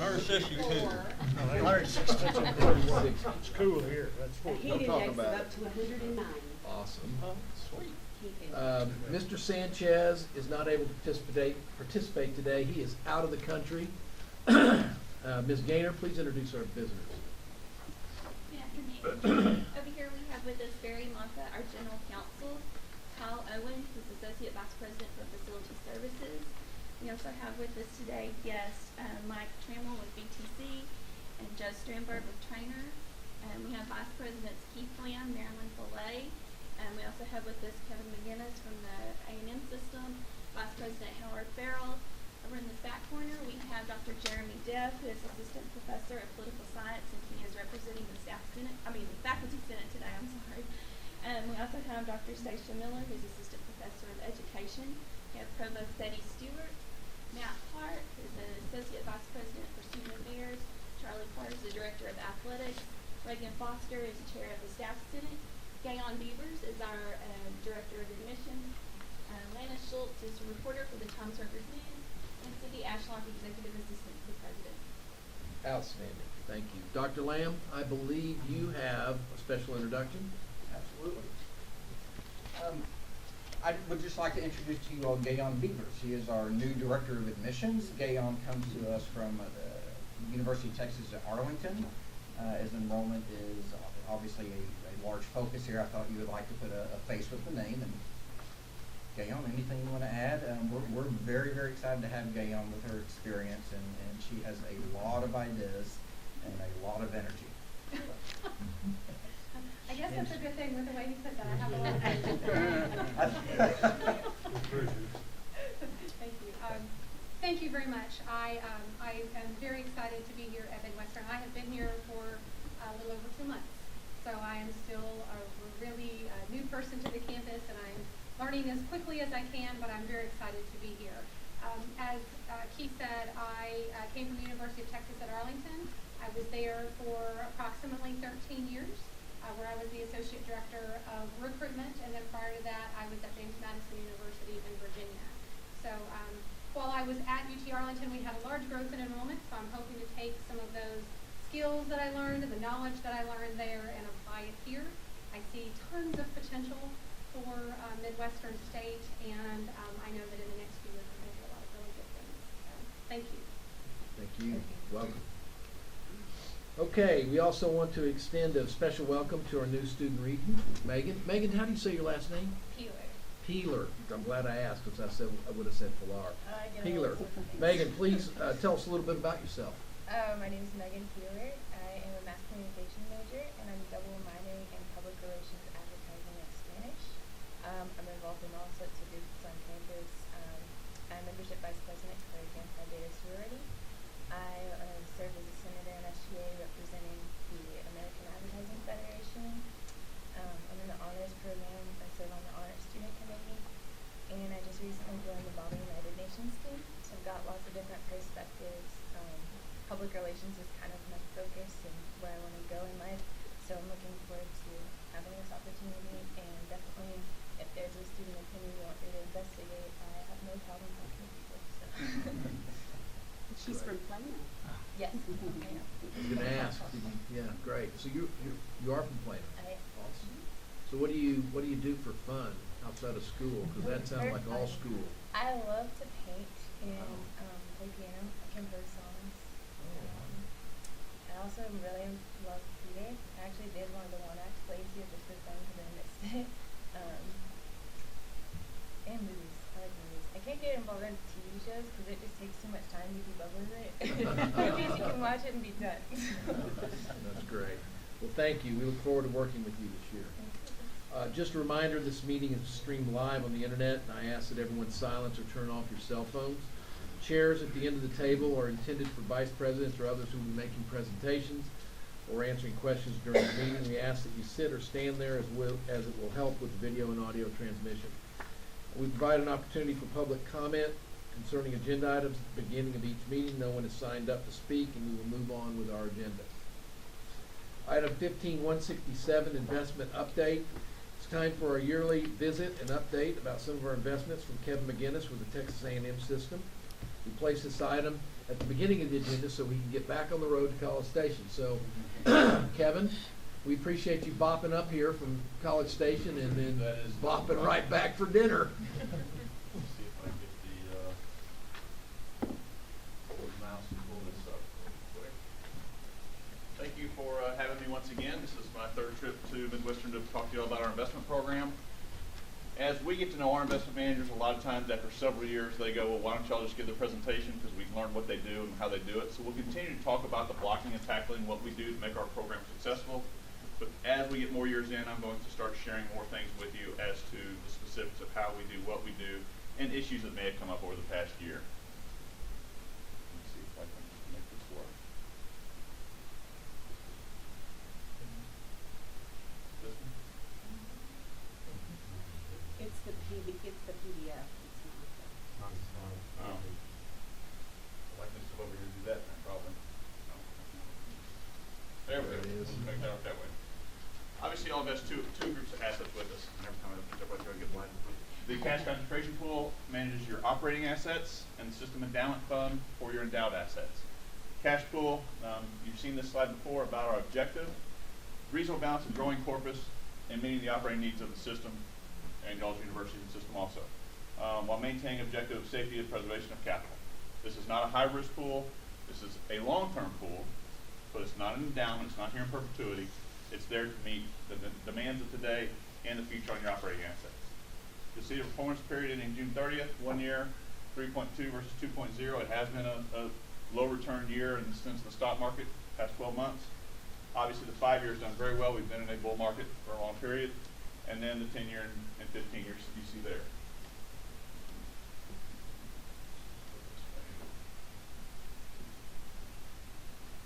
Her says she could. It's cool here, that's A what. heat Don't talk index of about up it. to 109. Awesome. Sweet. Heat index. Mr. Sanchez is not able to participate today. He is out of the country. Ms. Gaynor, please introduce our visitors. Good afternoon. Over here we have with us Barry Maka, our General Counsel, Kyle Owen, who's Associate Vice President for Facility Services. We also have with us today guests Mike Trammell with BTC and Joe Strandberg with Trainer. We have Vice Presidents Keith Lamb, Marilyn Fillet. We also have with us Kevin Mcginnis from the A&M system, Vice President Howard Farrell. Over in this back corner, we have Dr. Jeremy Deff, who is Assistant Professor of Political Science, and he is representing the the Faculty Senate today, I'm sorry. We also have Dr. Stacia Miller, who's Assistant Professor of Education. We have Provost Betty Stewart, Matt Clark, who's the Associate Vice President for Student Affairs. Charlie Clark is the Director of Athletics. Reagan Foster is the Chair of the Staff Senate. Gayon Beavers is our Director of Admissions. Lana Schultz is a reporter for the Times Workers News. And Cindy Ashlock, Executive Assistant to the President. Outstanding. Thank you. Dr. Lamb, I believe you have a special introduction. Absolutely. I would just like to introduce to you all Gayon Beavers. She is our new Director of Admissions. Gayon comes to us from the University of Texas at Arlington. As enrollment is obviously a large focus here, I thought you would like to put a face with the name. And Gayon, anything you want to add? We're very, very excited to have Gayon with her experience, and she has a lot of ideas and a lot of energy. I guess that's a good thing with the way you put that. I have a lot of Thank you. Thank you very much. I am very excited to be here at Midwestern. I have been here for a little over 2 months, so I am still a really new person to the campus, and I'm learning as quickly as I can, but I'm very excited to be here. As Keith said, I came from the University of Texas at Arlington. I was there for approximately 13 years, where I was the Associate Director of Recruitment, and then prior to that, I was at James Madison University in Virginia. So while I was at UT Arlington, we had a large growth in enrollment, so I'm hoping to take some of those skills that I learned and the knowledge that I learned there and apply it here. I see tons of potential for Midwestern State, and I know that in the next few years we're going to do a lot of really good things. So, thank you. Thank you. Welcome. Okay, we also want to extend a special welcome to our new student regent, Megan. Megan, how do you say your last name? Peeler. Peeler. I'm glad I asked, because I would have said Pilar. Peeler. Megan, please tell us a little bit about yourself. My name is Megan Peeler. I am a mass communication major, and I'm double minoring in public relations, advertising, and Spanish. I'm involved in all sorts of groups on campus. I'm membership vice president for Anti Data Sorority. I serve as a senator in SGA representing the American Advertising Federation. I'm in the honors program. I serve on the honors student committee, and I just recently joined the Bobby United Nations team. So I've got lots of different perspectives. Public relations is kind of my focus and where I want to go in life. So I'm looking forward to having this opportunity, and definitely if there's a student opinion you want me to investigate, I have no problem talking to people. So. She's from Plano. Yes, I am. I was going to ask. Yeah, great. So you are from Plano. I am. Awesome. So what do you do for fun outside of school? Because that sounds like all school. I love to paint and play piano. I can play songs. I also really love theater. I actually did one of the one-act plays here just for fun because I missed it. And movies. I like movies. I can't get involved in TV shows because it just takes too much time to keep up with it. Movies, you can watch it and be done. That's great. Well, thank you. We look forward to working with you this year. Just a reminder, this meeting is streamed live on the internet, and I ask that everyone silence or turn off your cell phones. Chairs at the end of the table are intended for vice presidents or others who will be making presentations or answering questions during the meeting. We ask that you sit or stand there as it will help with the video and audio transmission. We provide an opportunity for public comment concerning agenda items at the beginning of each meeting. No one is signed up to speak, and we will move on with our agenda. Item 15-167, investment update. It's time for our yearly visit and update about some of our investments from Kevin Mcginnis with the Texas A&M system. We place this item at the beginning of the agenda so we can get back on the road to College Station. So, Kevin, we appreciate you bopping up here from College Station and then bopping right back for dinner. Let's see if I can get the mouse and pull this up real quick. Thank you for having me once again. This is my third trip to Midwestern to talk to you all about our investment program. As we get to know our investment managers, a lot of times after several years they go, well, why don't y'all just give the presentation because we can learn what they do and how they do it. So we'll continue to talk about the blocking and tackling, what we do to make our program successful. But as we get more years in, I'm going to start sharing more things with you as to the specifics of how we do what we do and issues that may have come up over the past year. Let's see if I can make this work. This one? It's the PDF, it's not the. Oh. I'd like this to over here to do that then, probably. No. There we go. There it is. We'll make that work that way. Obviously, all of us two groups of assets with us, and every time everybody's going to get blind. The cash concentration pool manages your operating assets, and the system endowment fund for your endowed assets. Cash pool, you've seen this slide before about our objective. Reasonable balance of growing corpus and meeting the operating needs of the system and y'all's university and system also, while maintaining objective of safety and preservation of capital. This is not a high-risk pool. This is a long-term pool, but it's not an endowment. It's not here in perpetuity. It's there to meet the demands of today and the future on your operating assets. You'll see the performance period ending June 30th, 1 year, 3.2 versus 2.0. It has been a low return year in the sense of the stock market past 12 months. Obviously, the 5 years done very well. We've been in a bull market for a long period. And then the 10 year and 15 years you see there.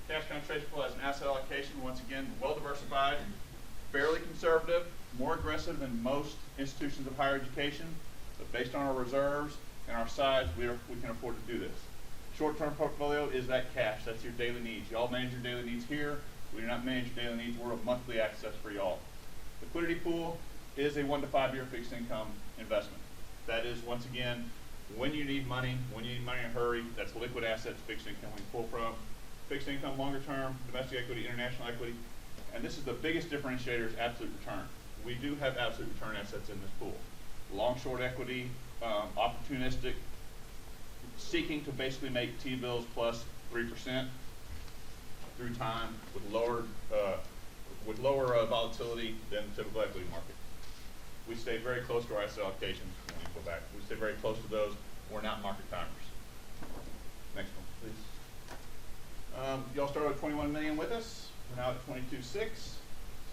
Cash concentration pool has an asset allocation, once again, well diversified, fairly conservative, more aggressive than most institutions of higher education, but based on our reserves and our size, we can afford to do this. Short-term portfolio is that cash, that's your daily needs. Y'all manage your daily needs here. We do not manage your daily needs, we're a monthly access for y'all. Liquidity pool is a 1 to 5 year fixed income investment. That is, once again, when you need money in a hurry, that's liquid assets, fixed income we pull from. Fixed income, longer term, domestic equity, international equity. And this is the biggest differentiator is absolute return. We do have absolute return assets in this pool. Long, short equity, opportunistic, seeking to basically make T-bills plus 3% through time with lower volatility than the typical equity market. We stay very close to our asset allocations when we go back. We stay very close to those. We're not market timers. Next one, please. Y'all started with 21 million with us. We're now at 22.6.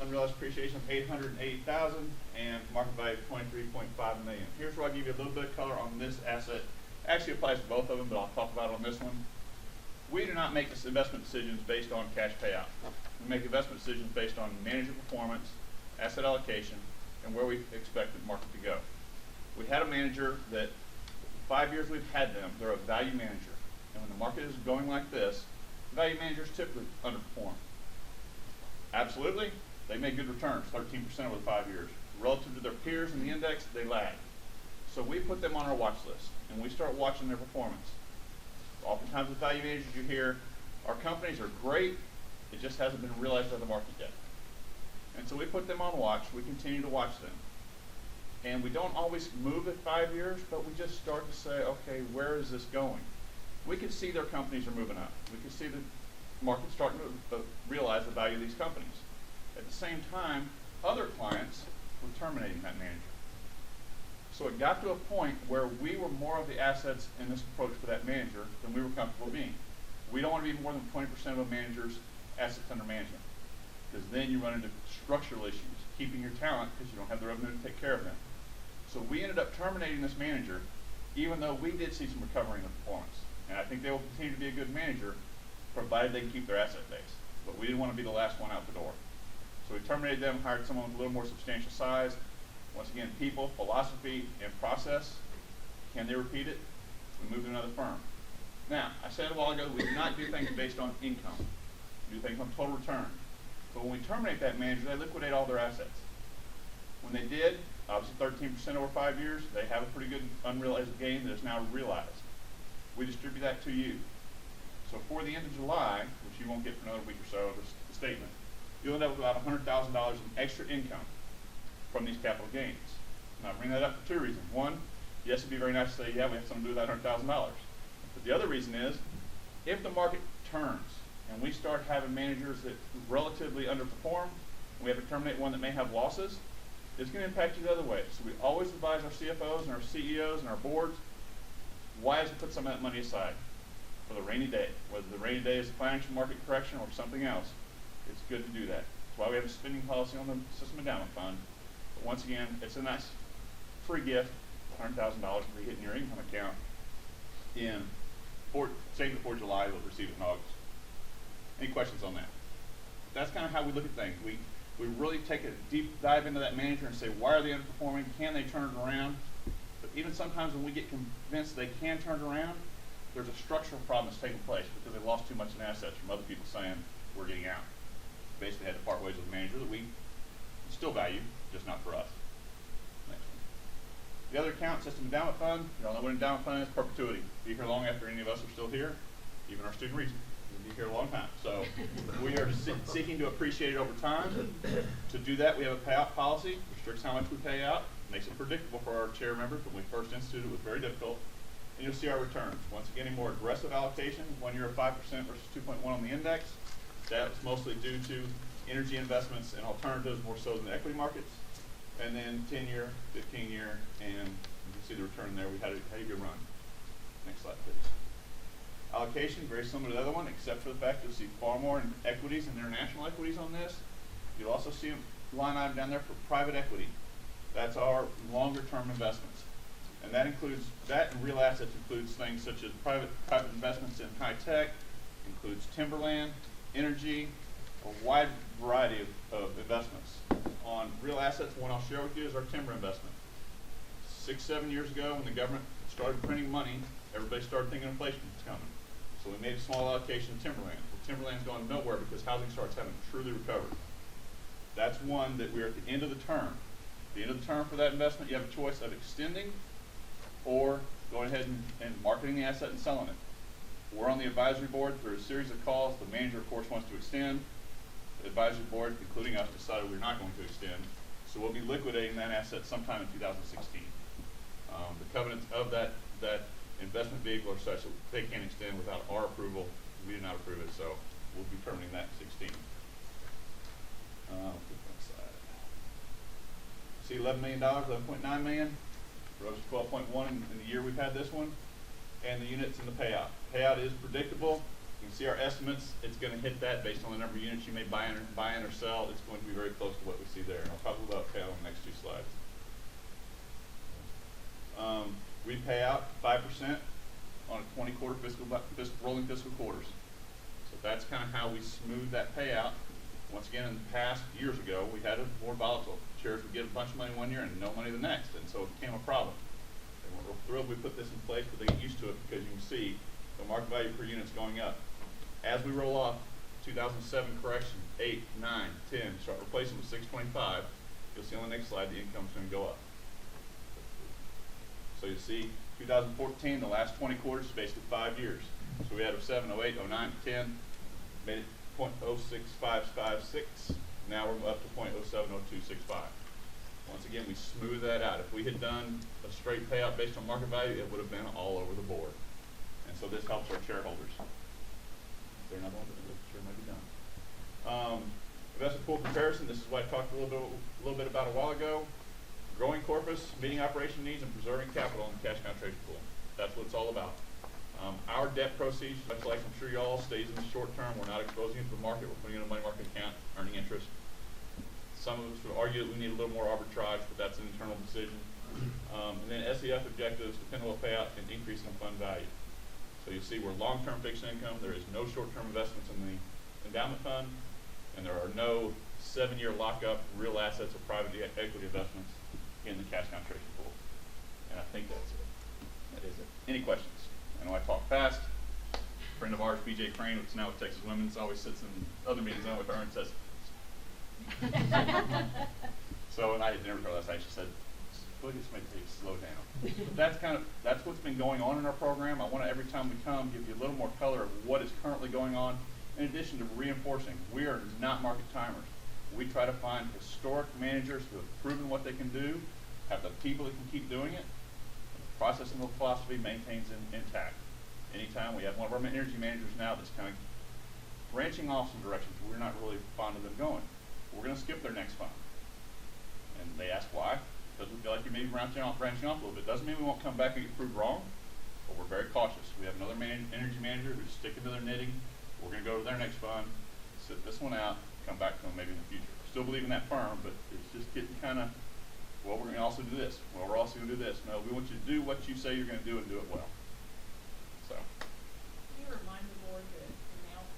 Unrealized appreciation of 880,000 and market value of 23.5 million. Here's where I'll give you a little bit of color on this asset. Actually applies to both of them, but I'll talk about it on this one. We do not make this investment decisions based on cash payout. We make investment decisions based on manager performance, asset allocation, and where we expect the market to go. We had a manager that 5 years we've had them, they're a value manager. And when the market is going like this, value managers typically underperform. Absolutely, they make good returns, 13% over the 5 years. Relative to their peers in the index, they lag. So we put them on our watch list, and we start watching their performance. Oftentimes with value managers you hear, our companies are great, it just hasn't been realized by the market yet. And so we put them on watch, we continue to watch them. And we don't always move at 5 years, but we just start to say, okay, where is this going? We can see their companies are moving up. We can see the market starting to realize the value of these companies. At the same time, other clients were terminating that manager. So it got to a point where we were more of the assets in this approach for that manager than we were comfortable being. We don't want to be more than 20% of a manager's assets under management, because then you run into structural issues, keeping your talent because you don't have the revenue to take care of them. So we ended up terminating this manager, even though we did see some recovery in the performance. And I think they will continue to be a good manager, provided they can keep their asset base. But we didn't want to be the last one out the door. So we terminated them, hired someone with a little more substantial size. Once again, people, philosophy, and process. Can they repeat it? We moved to another firm. Now, I said a while ago, we do not do things based on income. We do things on total return. But when we terminate that manager, they liquidate all their assets. When they did, obviously 13% over 5 years, they have a pretty good unrealized gain that is now realized. We distribute that to you. So for the end of July, which you won't get for another week or so, the statement, you'll end up with about $100,000 in extra income from these capital gains. Now, I bring that up for two reasons. One, yes, it'd be very nice to say, yeah, we have something to do with that $100,000. But the other reason is, if the market turns and we start having managers that relatively underperform, and we have to terminate one that may have losses, it's going to impact you the other way. So we always advise our CFOs and our CEOs and our boards, wise to put some of that money aside for the rainy day. Whether the rainy day is a financial market correction or something else, it's good to do that. That's why we have a spending policy on the system endowment fund. But once again, it's a nice free gift, $100,000 to be hitting your income account save it for July, you'll receive it in August. Any questions on that? That's kind of how we look at things. We really take a deep dive into that manager and say, why are they underperforming? Can they turn it around? But even sometimes when we get convinced they can turn it around, there's a structural problem that's taking place because they lost too much in assets from other people saying, we're getting out. Basically had to part ways with a manager that we still value, just not for us. Next one. The other account, system endowment fund, you all know what an endowment fund is, perpetuity. Be here long after any of us are still here, even our student regent. We'll be here a long time. So we are seeking to appreciate it over time. To do that, we have a payout policy, restricts how much we pay out, makes it predictable for our chair members. When we first instituted it, it was very difficult. And you'll see our returns. Once again, a more aggressive allocation, 1 year of 5% versus 2.1 on the index. That was mostly due to energy investments and alternatives more so than the equity markets. And then 10-year, 15-year, and you can see the return there. We had a good run. Next slide, please. Allocation, very similar to the other one, except for the fact you'll see far more in equities and international equities on this. You'll also see a line item down there for private equity. That's our longer-term investments. And that includes, that and real assets includes things such as private investments in high tech, includes timberland, energy, a wide variety of investments. On real assets, one I'll share with you is our timber investment. 6-7 years ago, when the government started printing money, everybody started thinking inflation was coming. So we made a small allocation of timberland. Well, timberland's gone nowhere because housing starts haven't truly recovered. That's one that we're at the end of the term. At the end of the term for that investment, you have a choice of extending or going ahead and marketing the asset and selling it. We're on the advisory board through a series of calls. The manager, of course, wants to extend. The advisory board, including us, decided we're not going to extend. So we'll be liquidating that asset sometime in 2016. The covenants of that investment vehicle are such that they can't extend without our approval. We did not approve it, so we'll be terminating that in 16. See $11 million, $11.9 million. Rose to 12.1 in the year we've had this one. And the units and the payout. Payout is predictable. You can see our estimates. It's going to hit that based on the number of units you may buy in or sell. It's going to be very close to what we see there. And I'll talk about payout on the next two slides. We pay out 5% on a 20-quarter rolling fiscal quarters. So that's kind of how we smooth that payout. Once again, in the past, years ago, we had it more volatile. Chairs would get a bunch of money one year and no money the next, and so it became a problem. And we're thrilled we put this in place, but they get used to it because you can see the market value per unit is going up. As we roll off 2007 correction, 8, 9, 10, start replacing with 625, you'll see on the next slide the income's going to go up. So you see 2014, the last 20 quarters, basically 5 years. So we had 07, 08, 09, 10, made it 0.06556. Now we're up to 0.070265. Once again, we smooth that out. If we had done a straight payout based on market value, it would have been all over the board. And so this helps our shareholders. Is there another one? Sure, might be done. Investment pool comparison. This is what I talked a little bit about a while ago. Growing corpus, meeting operation needs, and preserving capital in the cash concentration pool. That's what it's all about. Our debt proceeds, much like I'm sure you all, stays in the short term. We're not exposing it to the market. We're putting it in a money market account, earning interest. Some of us would argue that we need a little more arbitrage, but that's an internal decision. And then SEF objectives, dependable payout, and increasing fund value. So you see we're long-term fixed income. There is no short-term investments in the endowment fund, and there are no 7-year lockup real assets or private equity investments in the cash concentration pool. And I think that's it. That is it. Any questions? I know I talk fast. A friend of ours, BJ Crane, who's now with Texas Women's, always sits in other meetings with her and says, so, and I had never heard last night, she said, feel like it's going to take a slow down. But that's what's been going on in our program. I want to, every time we come, give you a little more color of what is currently going on, in addition to reinforcing, we are not market timers. We try to find historic managers who have proven what they can do, have the people that can keep doing it. The process and the philosophy maintains intact. Anytime we have one of our energy managers now that's kind of branching off some directions we're not really fond of them going, we're going to skip their next fund. And they ask why, because we feel like you may be branching off a little bit. Doesn't mean we won't come back and get proved wrong, but we're very cautious. We have another energy manager who's sticking to their knitting. We're going to go to their next fund, sit this one out, come back to them maybe in the future. Still believe in that firm, but it's just getting kind of, well, we're going to also do this. Well, we're also going to do this. No, we want you to do what you say you're going to do and do it well. So. Can you remind the board the amount of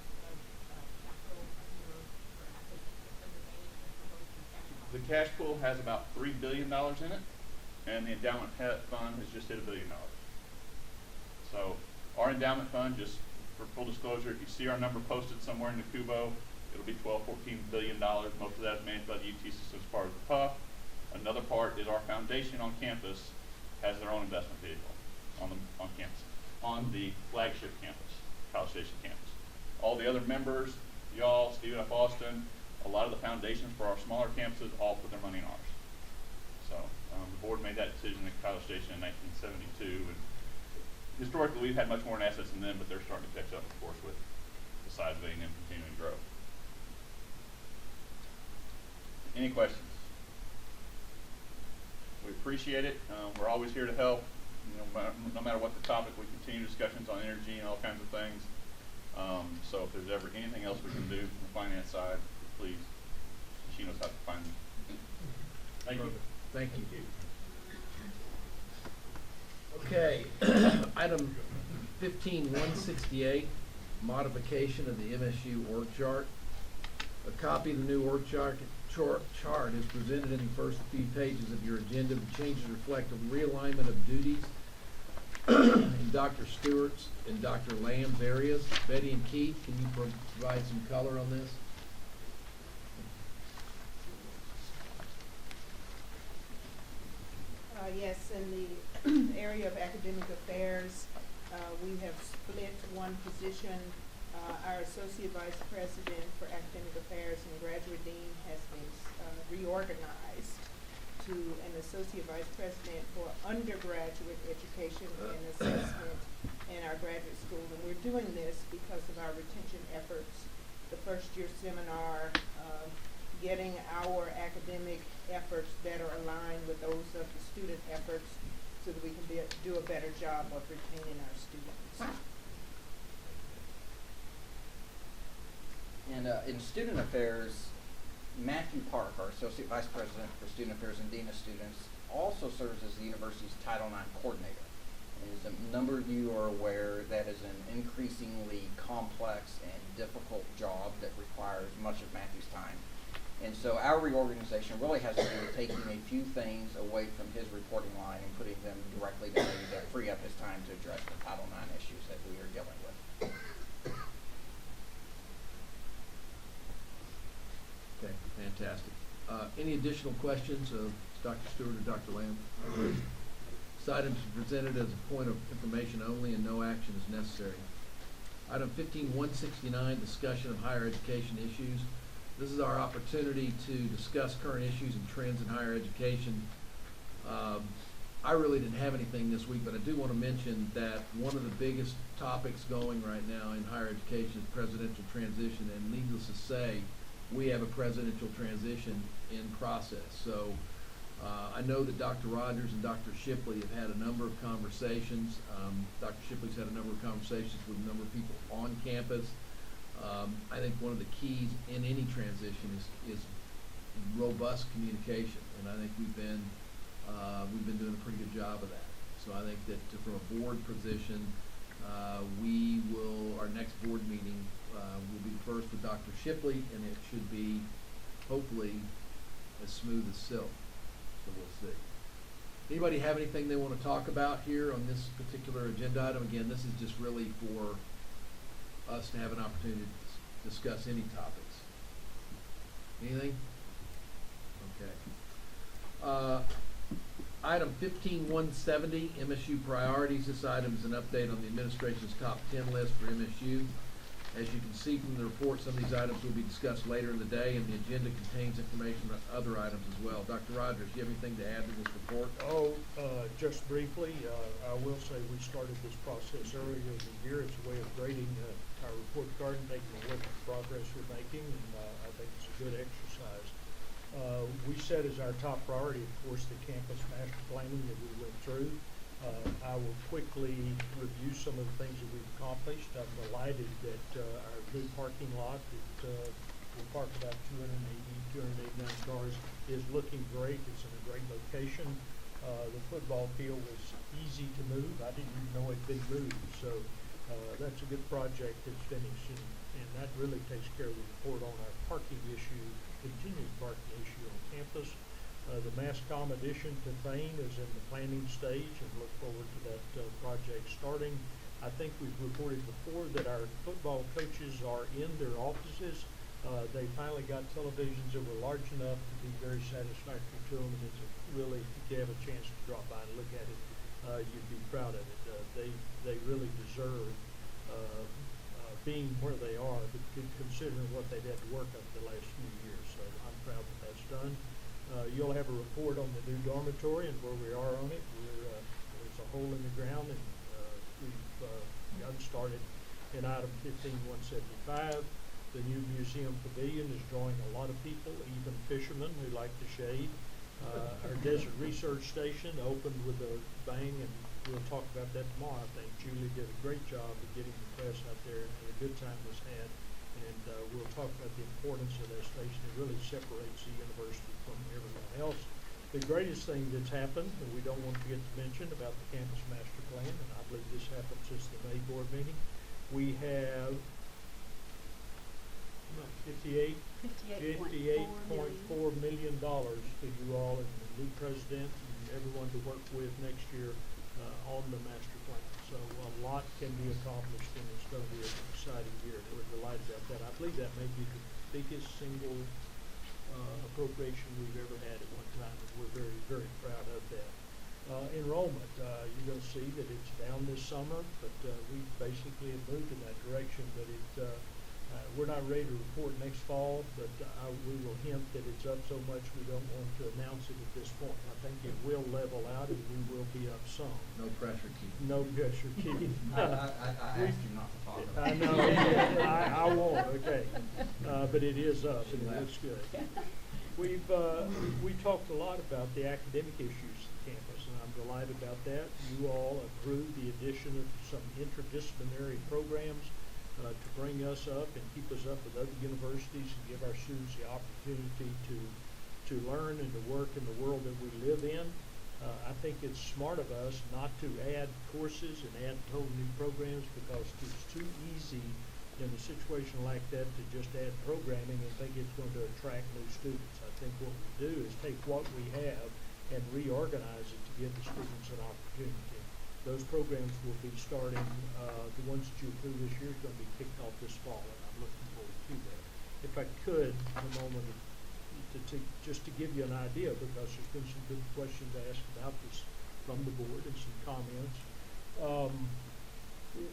capital under or assets under management for both the cash pool? The cash pool has about $3 billion in it, and the endowment fund has just hit $1 billion. So our endowment fund, just for full disclosure, if you see our number posted somewhere in the Kubo, it'll be $12, $14 billion. Most of that is managed by the UT system as part of the PUF. Another part is our foundation on campus has their own investment vehicle on campus, on the flagship campus, College Station campus. All the other members, y'all, Stephen F. Austin, a lot of the foundations for our smaller campuses all put their money in ours. So the board made that decision at College Station in 1972, and historically we've had much more in assets than them, but they're starting to catch up, of course, with the size of A&M continuing to grow. Any questions? We appreciate it. We're always here to help. You know, no matter what the topic, we continue discussions on energy and all kinds of things. So if there's ever anything else we can do from the finance side, please, she knows how to find me. Thank you. Thank you. Okay, item 15-168, modification of the MSU org chart. A copy of the new org chart is presented in the first few pages of your agenda. The changes reflect a realignment of duties in Dr. Stewart's and Dr. Lamb's areas. Betty and Keith, can you provide some color on this? Yes, in the area of academic affairs, we have split one position. Our Associate Vice President for Academic Affairs and Graduate Dean has been reorganized to an Associate Vice President for Undergraduate Education and Assessment in our graduate school. And we're doing this because of our retention efforts, the first year seminar, getting our academic efforts better aligned with those of the student efforts so that we can do a better job of retaining our students. And in student affairs, Matthew Park, our Associate Vice President for Student Affairs and Dean of Students, also serves as the university's Title IX coordinator. And as a number of you are aware, that is an increasingly complex and difficult job that requires much of Matthew's time. And so our reorganization really has to do with taking a few things away from his reporting line and putting them directly to me to free up his time to address the Title IX issues that we are dealing with. Okay, fantastic. Any additional questions of Dr. Stewart or Dr. Lamb? This item is presented as a point of information only and no action is necessary. Item 15-169, discussion of higher education issues. This is our opportunity to discuss current issues and trends in higher education. I really didn't have anything this week, but I do want to mention that one of the biggest topics going right now in higher education is presidential transition, and needless to say, we have a presidential transition in process. So I know that Dr. Rogers and Dr. Shipley have had a number of conversations. Dr. Shipley's had a number of conversations with a number of people on campus. I think one of the keys in any transition is robust communication, and I think we've been doing a pretty good job of that. So I think that from a board position, our next board meeting will be first with Dr. Shipley, and it should be hopefully as smooth as silk. So we'll see. Anybody have anything they want to talk about here on this particular agenda item? Again, this is just really for us to have an opportunity to discuss any topics. Anything? Okay. Item 15170, MSU priorities. This item is an update on the administration's top 10 list for MSU. As you can see from the report, some of these items will be discussed later in the day, and the agenda contains information on other items as well. Dr. Rogers, do you have anything to add to this report? Just briefly, I will say we started this process earlier in the year. It's a way of grading our report card and taking a look at the progress we're making, and I think it's a good exercise. We set as our top priority, of course, the campus master planning that we went through. I will quickly review some of the things that we've accomplished. I'm delighted that our new parking lot that will park about 289 cars is looking great. It's in a great location. The football field was easy to move. I didn't even know it'd been moved. So that's a good project that's finished, and that really takes care of the report on our parking issue, continued parking issue on campus. The MassCom addition to Thane is in the planning stage, and look forward to that project starting. I think we've reported before that our football coaches are in their offices. They finally got televisions that were large enough to be very satisfactory to them, and it's really, if you have a chance to drop by and look at it, you'd be proud of it. They really deserve being where they are, but considering what they've had to work on the last few years. So I'm proud that that's done. You'll have a report on the new dormitory and where we are on it. There's a hole in the ground, and we've gotten started in item 15175. The new museum pavilion is drawing a lot of people, even fishermen who like the shade. Our desert research station opened with a bang, and we'll talk about that tomorrow. I think Julie did a great job of getting the press out there, and a good time was had. And we'll talk about the importance of that station. It really separates the university from everyone else. The greatest thing that's happened, and we don't want to forget to mention about the campus master plan, and I believe this happened since the May board meeting, we have $58.4 million to you all and the new president and everyone to work with next year on the master plan. So a lot can be accomplished, and it's going to be an exciting year. We're delighted about that. I believe that may be the biggest single appropriation we've ever had at one time, and we're very, very proud of that. Enrollment, you're going to see that it's down this summer, but we basically have moved in that direction. But we're not ready to report next fall, but we will hint that it's up so much we don't want to announce it at this point. I think it will level out, and we will be up some. No pressure, Keith. No pressure, Keith. I asked you not to talk about I it. know, I won't, okay. But it is up, and it looks good. We talked a lot about the academic issues at campus, and I'm delighted about that. You all approved the addition of some interdisciplinary programs to bring us up and keep us up with other universities and give our students the opportunity to learn and to work in the world that we live in. I think it's smart of us not to add courses and add totally new programs, because it's too easy in a situation like that to just add programming and think it's going to attract new students. I think what we do is take what we have and reorganize it to give the students an opportunity. Those programs will be starting, the ones that you approve this year is going to be kicked off this fall, and I'm looking forward to that. If I could, a moment, just to give you an idea, because there's been some good questions asked about this from the board and some comments.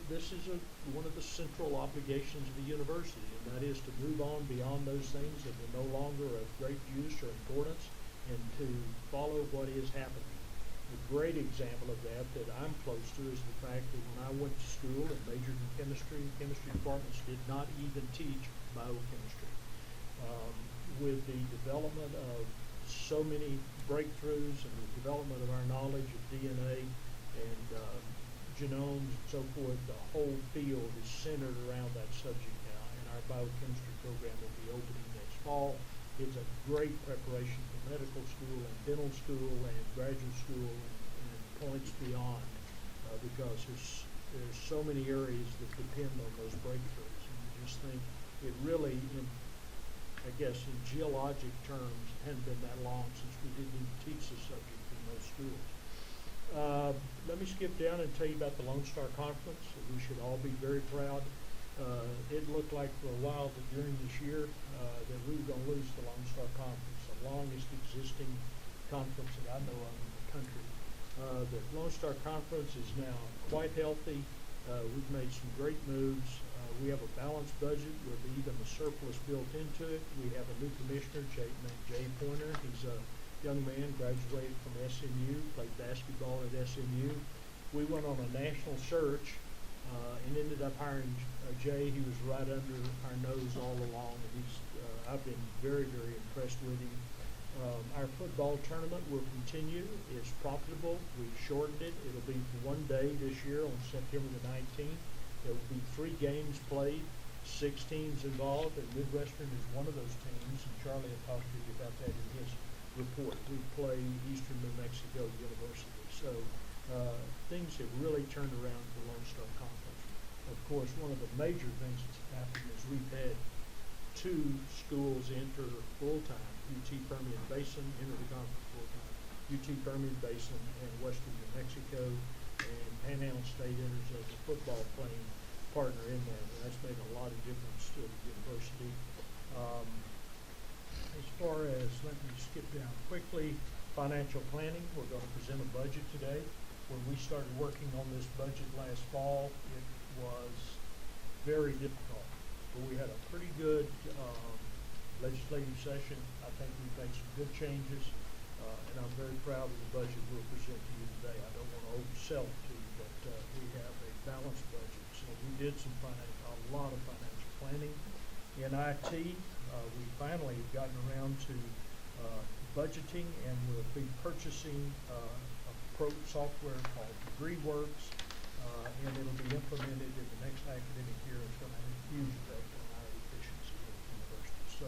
This is one of the central obligations of the university, and that is to move on beyond those things that are no longer of great use or importance, and to follow what is happening. A great example of that I'm close to is the fact that when I went to school and majored in chemistry departments did not even teach biochemistry. With the development of so many breakthroughs and the development of our knowledge of DNA and genomes and so forth, the whole field is centered around that subject now, and our biochemistry program will be opening next fall. It's a great preparation for medical school and dental school and graduate school and points beyond, because there's so many areas that depend on those breakthroughs. And I just think it really, I guess in geologic terms, hadn't been that long since we didn't even teach the subject in those schools. Let me skip down and tell you about the Lone Star Conference. We should all be very proud. It looked like for a while that during this year that we were going to lose the Lone Star Conference, the longest existing conference that I know of in the country. The Lone Star Conference is now quite healthy. We've made some great moves. We have a balanced budget with even a surplus built into it. We have a new commissioner, Jay Pointer. He's a young man, graduated from SMU, played basketball at SMU. We went on a national search and ended up hiring Jay. He was right under our nose all along. And I've been very, very impressed with him. Our football tournament will continue. It's profitable. We've shortened it. It'll be for one day this year on September the 19th. There will be 3 games played, 6 teams involved, and Midwestern is one of those teams, and Charlie will talk to you about that in his report. We play Eastern New Mexico University. So things have really turned around for Lone Star Conference. Of course, one of the major things that's happened is we've had 2 schools enter full-time, UT Permian Basin enter the conference full-time, UT Permian Basin and Western New Mexico, and Panhandle State enters as a football playing partner in that, and that's made a lot of difference to the university. As far as, let me skip down quickly, financial planning, we're going to present a budget today. When we started working on this budget last fall, it was very difficult, but we had a pretty good legislative session. I think we've made some good changes, and I'm very proud of the budget we'll present to you today. I don't want to oversell it to you, but we have a balanced budget. So we did a lot of financial planning. In IT, we finally have gotten around to budgeting, and we'll be purchasing a software called DegreeWorks, and it'll be implemented in the next academic year. It's going to have a huge effect on our efficiency at the university. So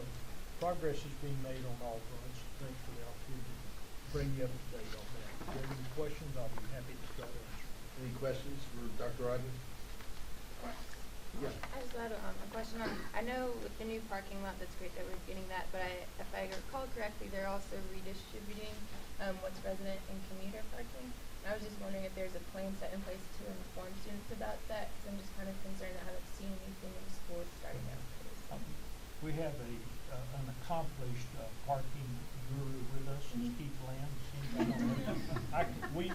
progress is being made on all fronts. Thanks for the opportunity to bring you up to date on that. If you have any questions, I'll be happy to try to answer. Any questions for Dr. Rogers? Yeah. I just had a question on, I know with the new parking lot, that's great that we're getting that, but if I recall correctly, they're also redistributing what's resident and commuter parking. And I was just wondering if there's a plan set in place to inform students about that, because I'm just kind of concerned I haven't seen anything in schools starting out. We have an accomplished parking guru with us, is Keith Lamb.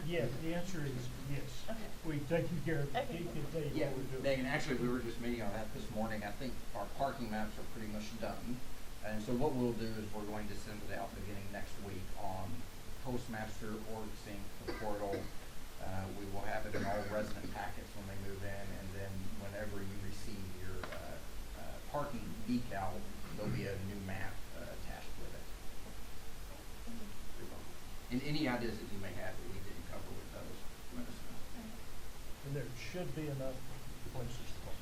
Yes, the answer is yes. Okay. We've taken care of it. Okay. Keith can tell you Yeah, what we're doing. Megan, actually, we were just meeting on that this morning. I think our parking maps are pretty much done. And so what we'll do is we're going to send it out beginning next week on Postmaster, OrgSync, the portal. We will have it in all resident packets when they move in, and then whenever you receive your parking decal, there'll be a new map attached with it. And any ideas that you may have that we didn't cover with those, let us know. And there should be enough places to park.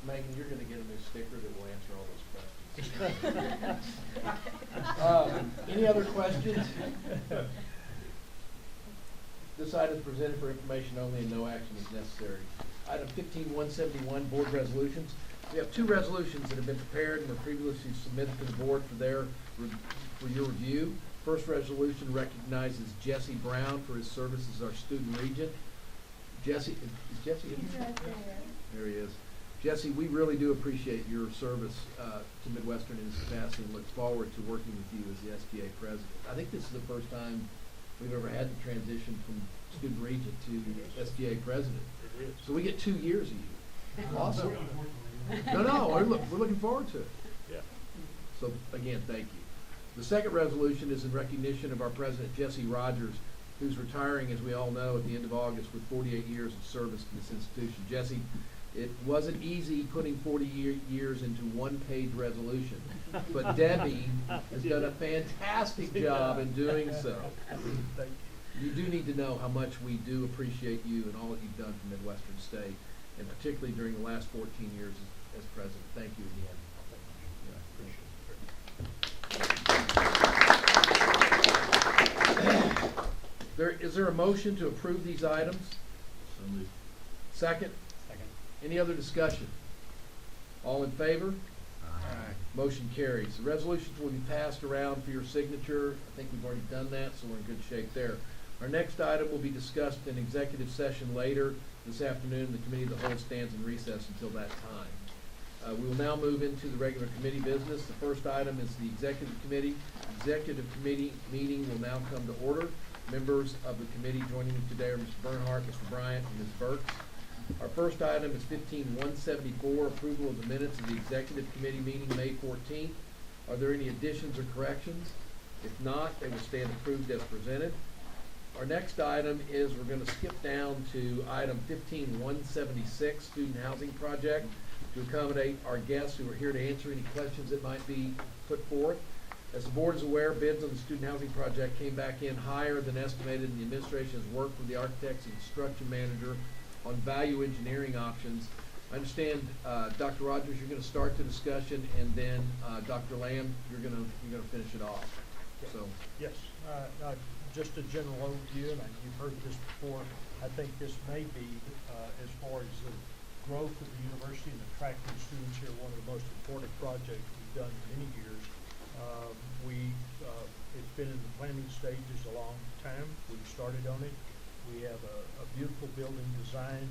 Megan, you're going to get a new sticker that will answer all those questions. Any other questions? This item is presented for information only and no action is necessary. Item 15-171, board resolutions. We have 2 resolutions that have been prepared and were previously submitted to the board for your review. First resolution recognizes Jesse Brown for his service as our student regent. Jesse, is Jesse in here? There he is. Jesse, we really do appreciate your service to Midwestern in this capacity and look forward to working with you as the SGA president. I think this is the first time we've ever had the transition from student regent to SGA president. It is. So we get 2 years of you. Awesome. No, we're looking forward to it. Yeah. So again, thank you. The second resolution is in recognition of our president, Jesse Rogers, who's retiring, as we all know, at the end of August with 48 years of service to this institution. Jesse, it wasn't easy putting 40 years into one-page resolution, but Debbie has done a fantastic job in doing so. Thank you. You do need to know how much we do appreciate you and all that you've done for Midwestern State, and particularly during the last 14 years as president. Thank you again. Yeah, appreciate it. Is there a motion to approve these items? So moved. Second? Second. Any other discussion? All in favor? Aye. Motion carries. The resolutions will be passed around for your signature. I think we've already done that, so we're in good shape there. Our next item will be discussed in executive session later this afternoon. The committee of the whole stands in recess until that time. We will now move into the regular committee business. The first item is the executive committee. Executive committee meeting will now come to order. Members of the committee joining me today are Mr. Bernhardt, Mr. Bryant, and Ms. Burks. Our first item is 15174, approval of the minutes of the executive committee meeting May 14th. Are there any additions or corrections? If not, they will stand approved as presented. Our next item is we're going to skip down to item 15176, student housing project, to accommodate our guests who are here to answer any questions that might be put forth. As the board is aware, bids on the student housing project came back in higher than estimated, and the administration has worked with the architects and construction manager on value engineering options. I understand, Dr. Rogers, you're going to start the discussion, and then Dr. Lamb, you're going to finish it off. So, Yes, just a general overview, and you've heard this before. I think this may be, as far as the growth of the university and attracting students here, one of the most important projects we've done in many years. It's been in the planning stages a long time. We've started on it. We have a beautiful building design,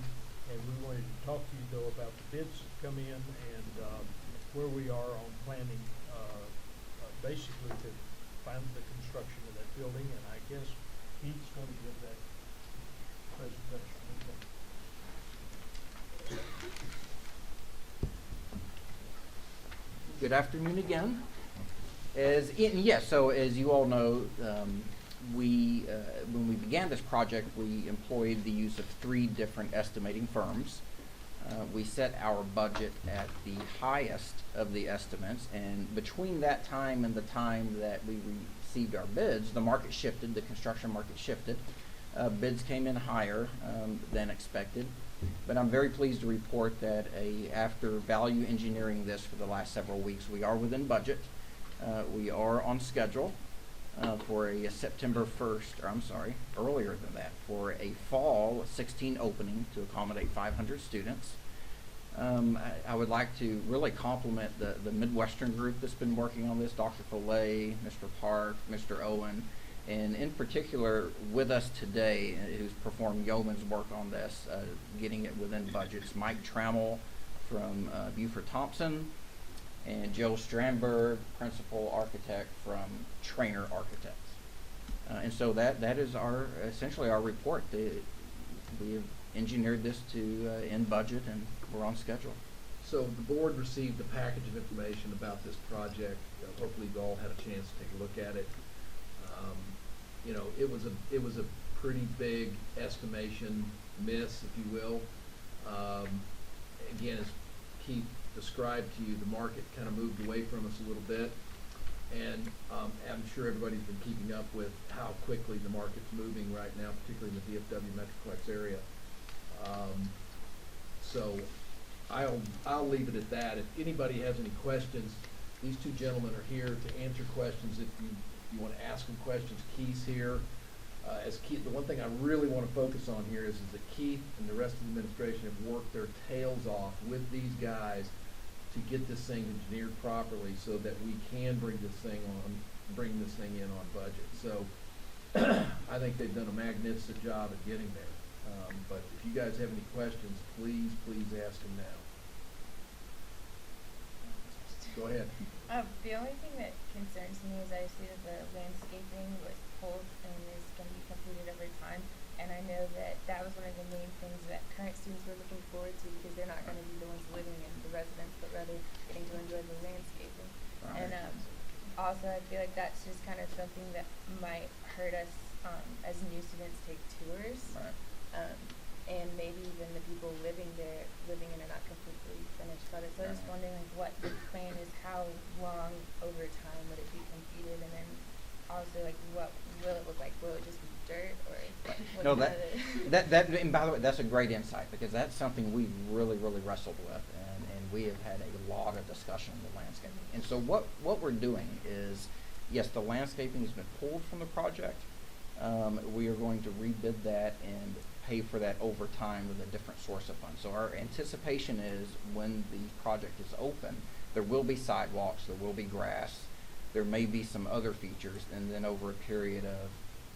and we wanted to talk to you though about the bids that come in and where we are on planning, basically to find the construction of that building. And I guess Heath's going to give that presentation. Good afternoon again. So as you all know, when we began this project, we employed the use of 3 different estimating firms. We set our budget at the highest of the estimates, and between that time and the time that we received our bids, the market shifted, the construction market shifted. Bids came in higher than expected, but I'm very pleased to report that after value engineering this for the last several weeks, we are within budget. We are on schedule for a September 1st, or I'm sorry, earlier than that, for a fall 16 opening to accommodate 500 students. I would like to really compliment the Midwestern group that's been working on this, Dr. Fillet, Mr. Park, Mr. Owen, and in particular with us today, who's performed yeoman's work on this, getting it within budgets, Mike Trammell from Buford Thompson, and Joe Strandberg, principal architect from Trainer Architects. And so that is essentially our report. We have engineered this to in budget, and we're on schedule. So the board received a package of information about this project. Hopefully you've all had a chance to take a look at it. It was a pretty big estimation miss, if you will. Again, as Keith described to you, the market kind of moved away from us a little bit, and I'm sure everybody's been keeping up with how quickly the market's moving right now, particularly in the DFW Metroplex area. So I'll leave it at that. If anybody has any questions, these 2 gentlemen are here to answer questions. If you want to ask them questions, Keith's here. As Keith, the one thing I really want to focus on here is that Keith and the rest of the administration have worked their tails off with these guys to get this thing engineered properly so that we can bring this thing in on budget. So I think they've done a magnificent job at getting there. But if you guys have any questions, please ask them now. Go ahead. The only thing that concerns me is I see that the landscaping was pulled and is going to be completed every time. And I know that was one of the main things that current students were looking forward to, because they're not going to be the ones living in the residence, but rather getting to enjoy the landscaping. Right. And also I feel like that's just kind of something that might hurt us as new students take tours. Right. And maybe even the people living in it are not completely finished products. So I was just wondering what the plan is, how long over time would it be completed, and then also what will it look like? Will it just be dirt, or what No, and by the way, that's a great insight, because that's something we really wrestled with, and we have had a lot of discussion on the landscaping. And so what we're doing is, yes, the landscaping has been pulled from the project. We are going to rebid that and pay for that over time with a different source of funds. So our anticipation is, when the project is open, there will be sidewalks, there will be grass, there may be some other features, and then over a period of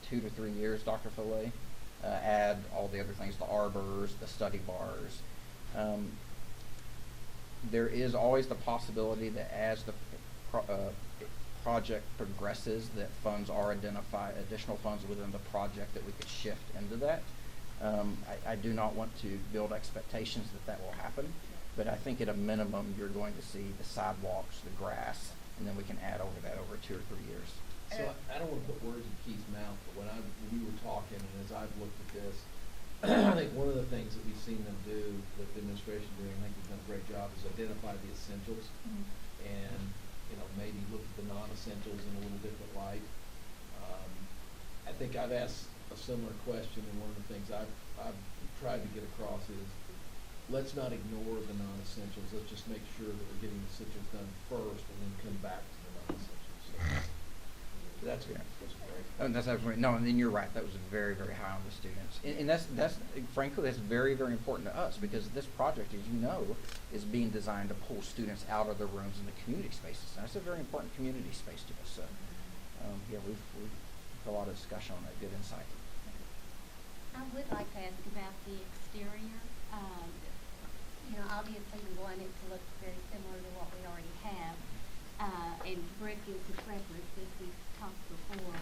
2 to 3 years, Dr. Fillet, add all the other things, the arbors, the study bars. There is always the possibility that as the project progresses, that funds are identified, additional funds within the project that we could shift into that. I do not want to build expectations that that will happen, but I think at a minimum, you're going to see the sidewalks, the grass, and then we can add over that over 2 or 3 years. So I don't want to put words in Keith's mouth, but when we were talking, and as I've looked at this, I think one of the things that we've seen them do, that the administration doing, I think they've done a great job, is identify the essentials and, you know, maybe look at the non-essentials in a little different light. I think I've asked a similar question, and one of the things I've tried to get across is, let's not ignore the non-essentials. Let's just make sure that we're getting the essentials done first, and then come back to the non-essentials. So that's great. And that's absolutely, no, and then you're right, that was very, very high on the students. And that's frankly, that's very, very important to us, because this project, as you know, is being designed to pull students out of their rooms into community spaces. And that's a very important community space to us. So, yeah, we've had a lot of discussion on that. Good insight. I would like to ask about the exterior. You know, obviously we want it to look very similar to what we already have. And brick is the preference, as we've talked before.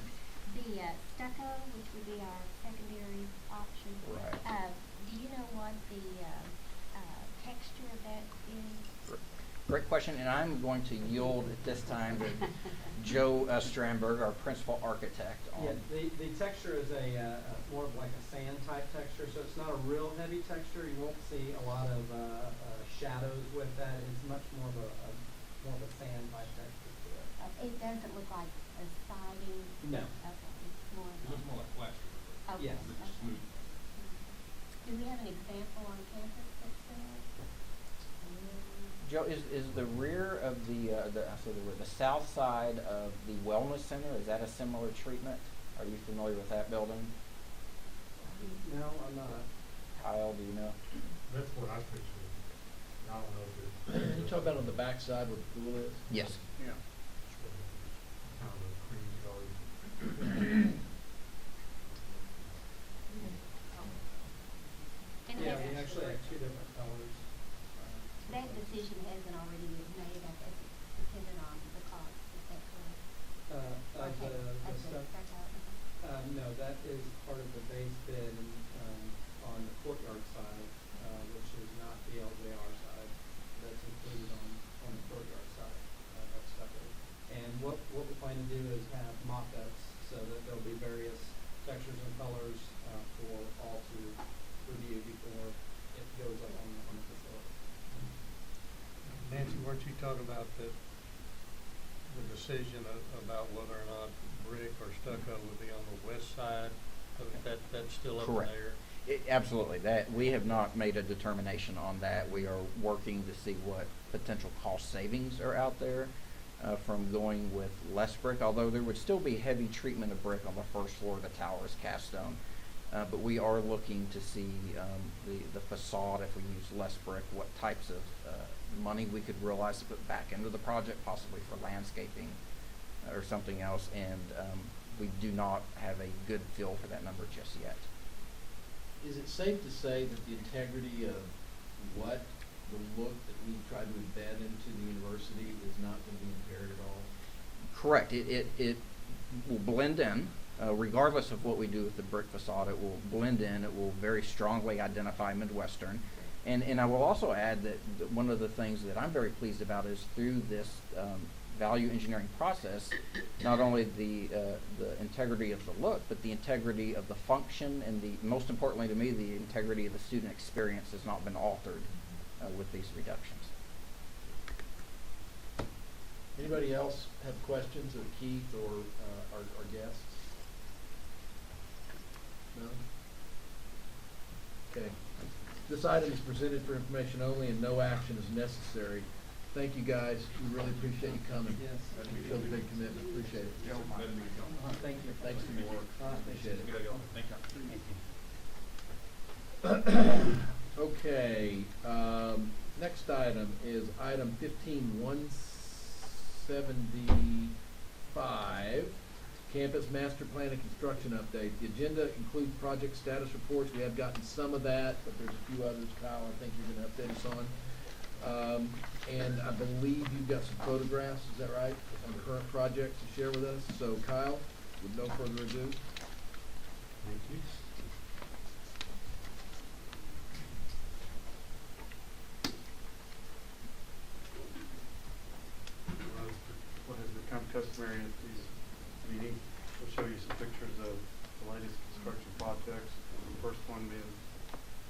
The stucco, which would be our secondary option. Right. Do you know what the texture of that is? Great question, and I'm going to yield at this time to Joe Strandberg, our principal architect. Yeah, the texture is a more of like a sand type texture, so it's not a real heavy texture. You won't see a lot of shadows with that. It's much more of a sand type texture to it. It doesn't look like a siding. No. Okay, it's more. It looks more like plaster. Okay. Yes. It's Okay. smooth. Do we have an example on campus that's similar? Joe, is the rear of the south side of the wellness center, is that a similar treatment? Are you familiar with that building? No, I'm not. Kyle, do you know? That's what I pictured. I don't know if it's. You talk about on the back side where the pool is? Yes. Yeah. Kind of a cream color. And Yeah, has- we actually have two different colors. That decision hasn't already been made, I guess it's dependent on the cost, is that correct? Of Okay, the of stuff. stucco. No, that is part of the base bid on the courtyard side, which is not the LJR side. That's included on the courtyard side of stucco. And what we plan to do is have mock-ups so that there'll be various textures and colors for all to review before it goes up on the facility. Nancy, weren't you talking about the decision about whether or not brick or stucco would be on the west side? That's still up in the Correct. air? Absolutely. That we have not made a determination on that. We are working to see what potential cost savings are out there from going with less brick, although there would still be heavy treatment of brick on the first floor of the tower's cast stone. But we are looking to see the facade, if we use less brick, what types of money we could realize to put back into the project, possibly for landscaping or something else. And we do not have a good feel for that number just yet. Is it safe to say that the integrity of what the look that we try to embed into the university is not going to be impaired at all? Correct. It will blend in. Regardless of what we do with the brick facade, it will blend in. It will very strongly identify Midwestern. And I will also add that one of the things that I'm very pleased about is through this value engineering process, not only the integrity of the look, but the integrity of the function, and most importantly to me, the integrity of the student experience has not been altered with these reductions. Anybody else have questions of Keith or our guests? No? Okay. This item is presented for information only and no action is necessary. Thank you, guys. We really appreciate you coming. Yes. You showed a big commitment. Appreciate it. Thank you. Thanks for your work. Appreciate it. Good idea. Thank you. Okay, next item is item 15175, Campus Master Plan and Construction Update. The agenda includes project status reports. We have gotten some of that, but there's a few others, Kyle, I think you're going to update us on. And I believe you've got some photographs, is that right, on current projects to share with us? So Kyle, with no further ado. Thank you. What has become customary at these meetings, we'll show you some pictures of the latest construction projects. The first one being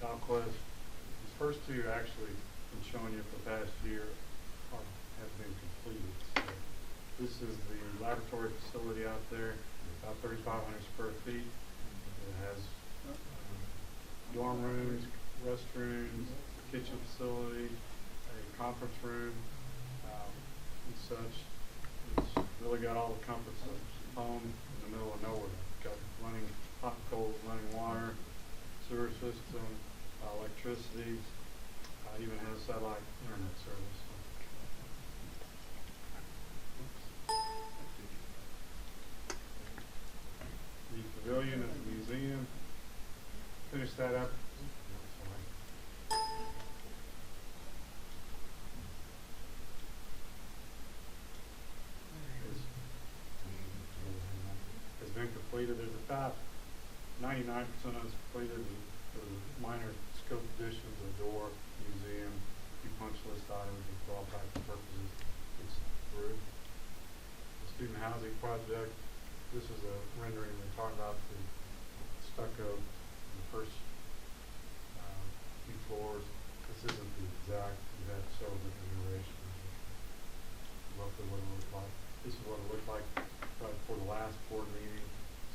Alquest. These first two actually been showing you for the past year have been completed. So this is the laboratory facility out there, about 3,500 square feet. It has dorm rooms, restrooms, kitchen facility, a conference room, and such. It's really got all the comforts of home in the middle of nowhere. Got running hot and cold running water, sewer system, electricity, even has satellite internet service. The pavilion at the museum, finished that up. Has been completed. There's about 99% of it's completed. The minor scope additions, a door, museum, few punch list items, and for all practical purposes, it's through. The student housing project, this is a rendering we're talking about the stucco in the first few floors. This isn't the exact, we had several different iterations. Roughly what it looked like. This is what it looked like for the last board meeting.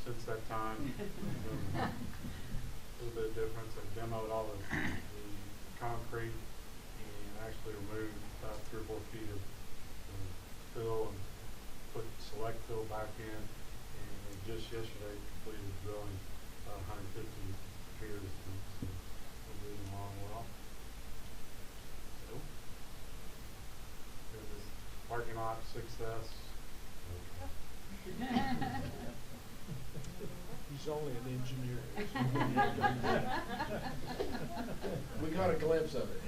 Since that time, a little bit of difference. I've demoed all the concrete and actually removed about 3 or 4 feet of fill and put select fill back in. And just yesterday completed the building, 150 piers. So we're moving along well. So, there's this parking lot success. He's only an engineer. We got a glimpse of it.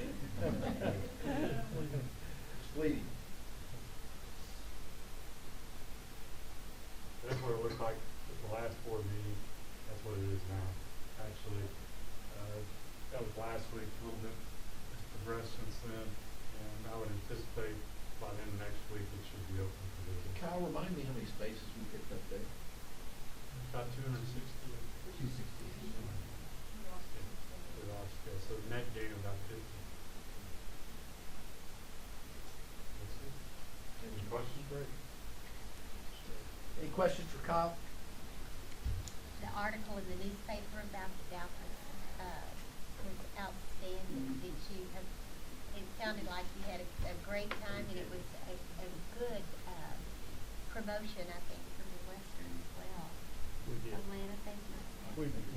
Fleeting. That's what it looked like at the last board meeting. That's what it is now. Actually, that was last week. A little bit progressed since then, and I would anticipate by the end of next week it should be open for business. Kyle, remind me how many spaces we picked up there? About 260. 260. So the net gain of about 50. That's it. Any questions? Great. Any questions for Kyle? The article in the newspaper about the Dallas was outstanding. Did you have, it sounded like you had a great time, and it was a good promotion, I think, for Midwestern as well. We did. Atlanta, thank you.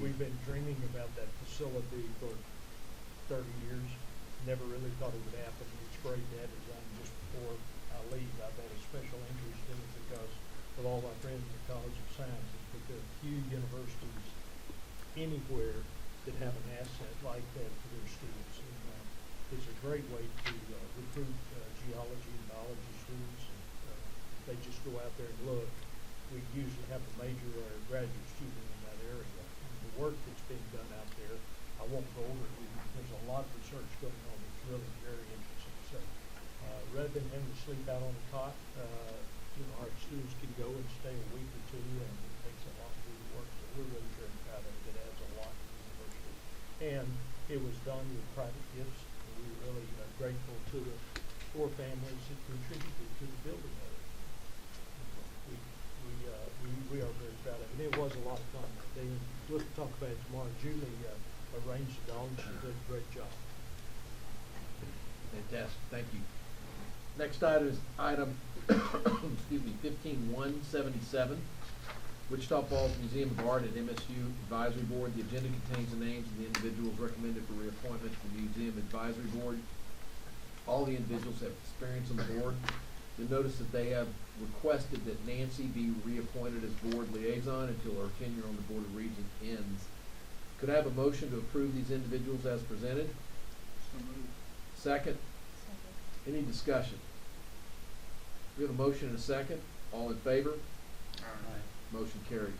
We've been dreaming about that facility for 30 years. Never really thought it would happen. It's great to have it done just before I leave. I've had a special interest in it because of all my friends at the College of Sciences, but there are few universities anywhere that have an asset like that for their students. And it's a great way to recruit geology and biology students. And they just go out there and look. We usually have a major or a graduate student in that area. And the work that's being done out there, I won't go over it with you. There's a lot of research going on that's really very interesting. So rather than having to sleep out on the cot, our students can go and stay a week or two, and it takes a lot to do the work. So we're really very proud of it. It adds a lot to the university. And it was done with private gifts. And we're really grateful to the 4 families that contributed to the building of it. We are very proud of it. And it was a lot of fun. We'll talk about it tomorrow. Julie arranged it all, and she did a great job. Fantastic, thank you. Next item is item, excuse me, 15177, Wichita Falls Museum of Art at MSU Advisory Board. The agenda contains the names of the individuals recommended for reappointment to the Museum Advisory Board. All the individuals have experience on the board. You'll notice that they have requested that Nancy be reappointed as board liaison until her tenure on the Board of Regents ends. Could I have a motion to approve these individuals as presented? So moved. Second? Second. Any discussion? We have a motion and a second. All in favor? Motion carries.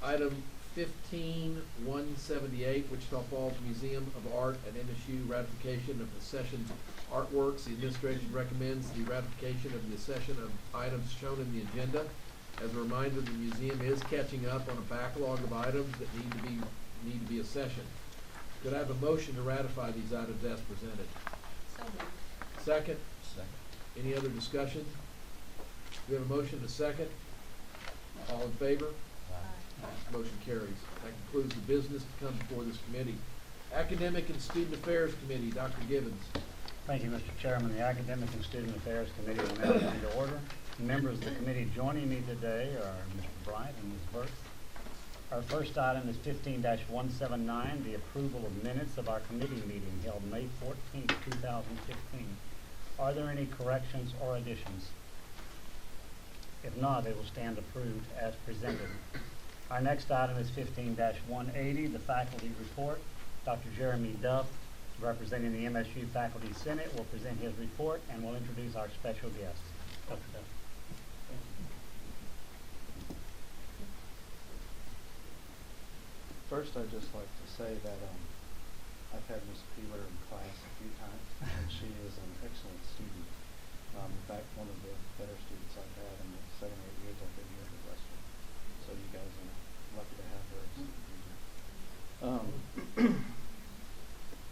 Item 15-178, Wichita Falls Museum of Art at MSU, ratification of the session artworks. The administration recommends the ratification of the session of items shown in the agenda. As a reminder, the museum is catching up on a backlog of items that need to be accessioned. Could I have a motion to ratify these items as presented? So moved. Second? Second. Any other discussion? We have a motion and a second. All in favor? Motion carries. That concludes the business to come before this committee. Academic and Student Affairs Committee, Dr. Gibbons. Thank you, Mr. Chairman. The Academic and Student Affairs Committee will now come to order. Members of the committee joining me today are Mr. Bright and Ms. Burke. Our first item is 15-179, the approval of minutes of our committee meeting held May 14th, 2015. Are there any corrections or additions? If not, they will stand approved as presented. Our next item is 15-180, the faculty report. Dr. Jeremy Duff, representing the MSU Faculty Senate, will present his report and will introduce our special guest. Dr. Duff. First, I'd just like to say that I've had Ms. Peeler in class a few times, and she is an excellent student. In fact, one of the better students I've had in the 7 or 8 years I've been here at Midwestern. So you guys are lucky to have her as a student.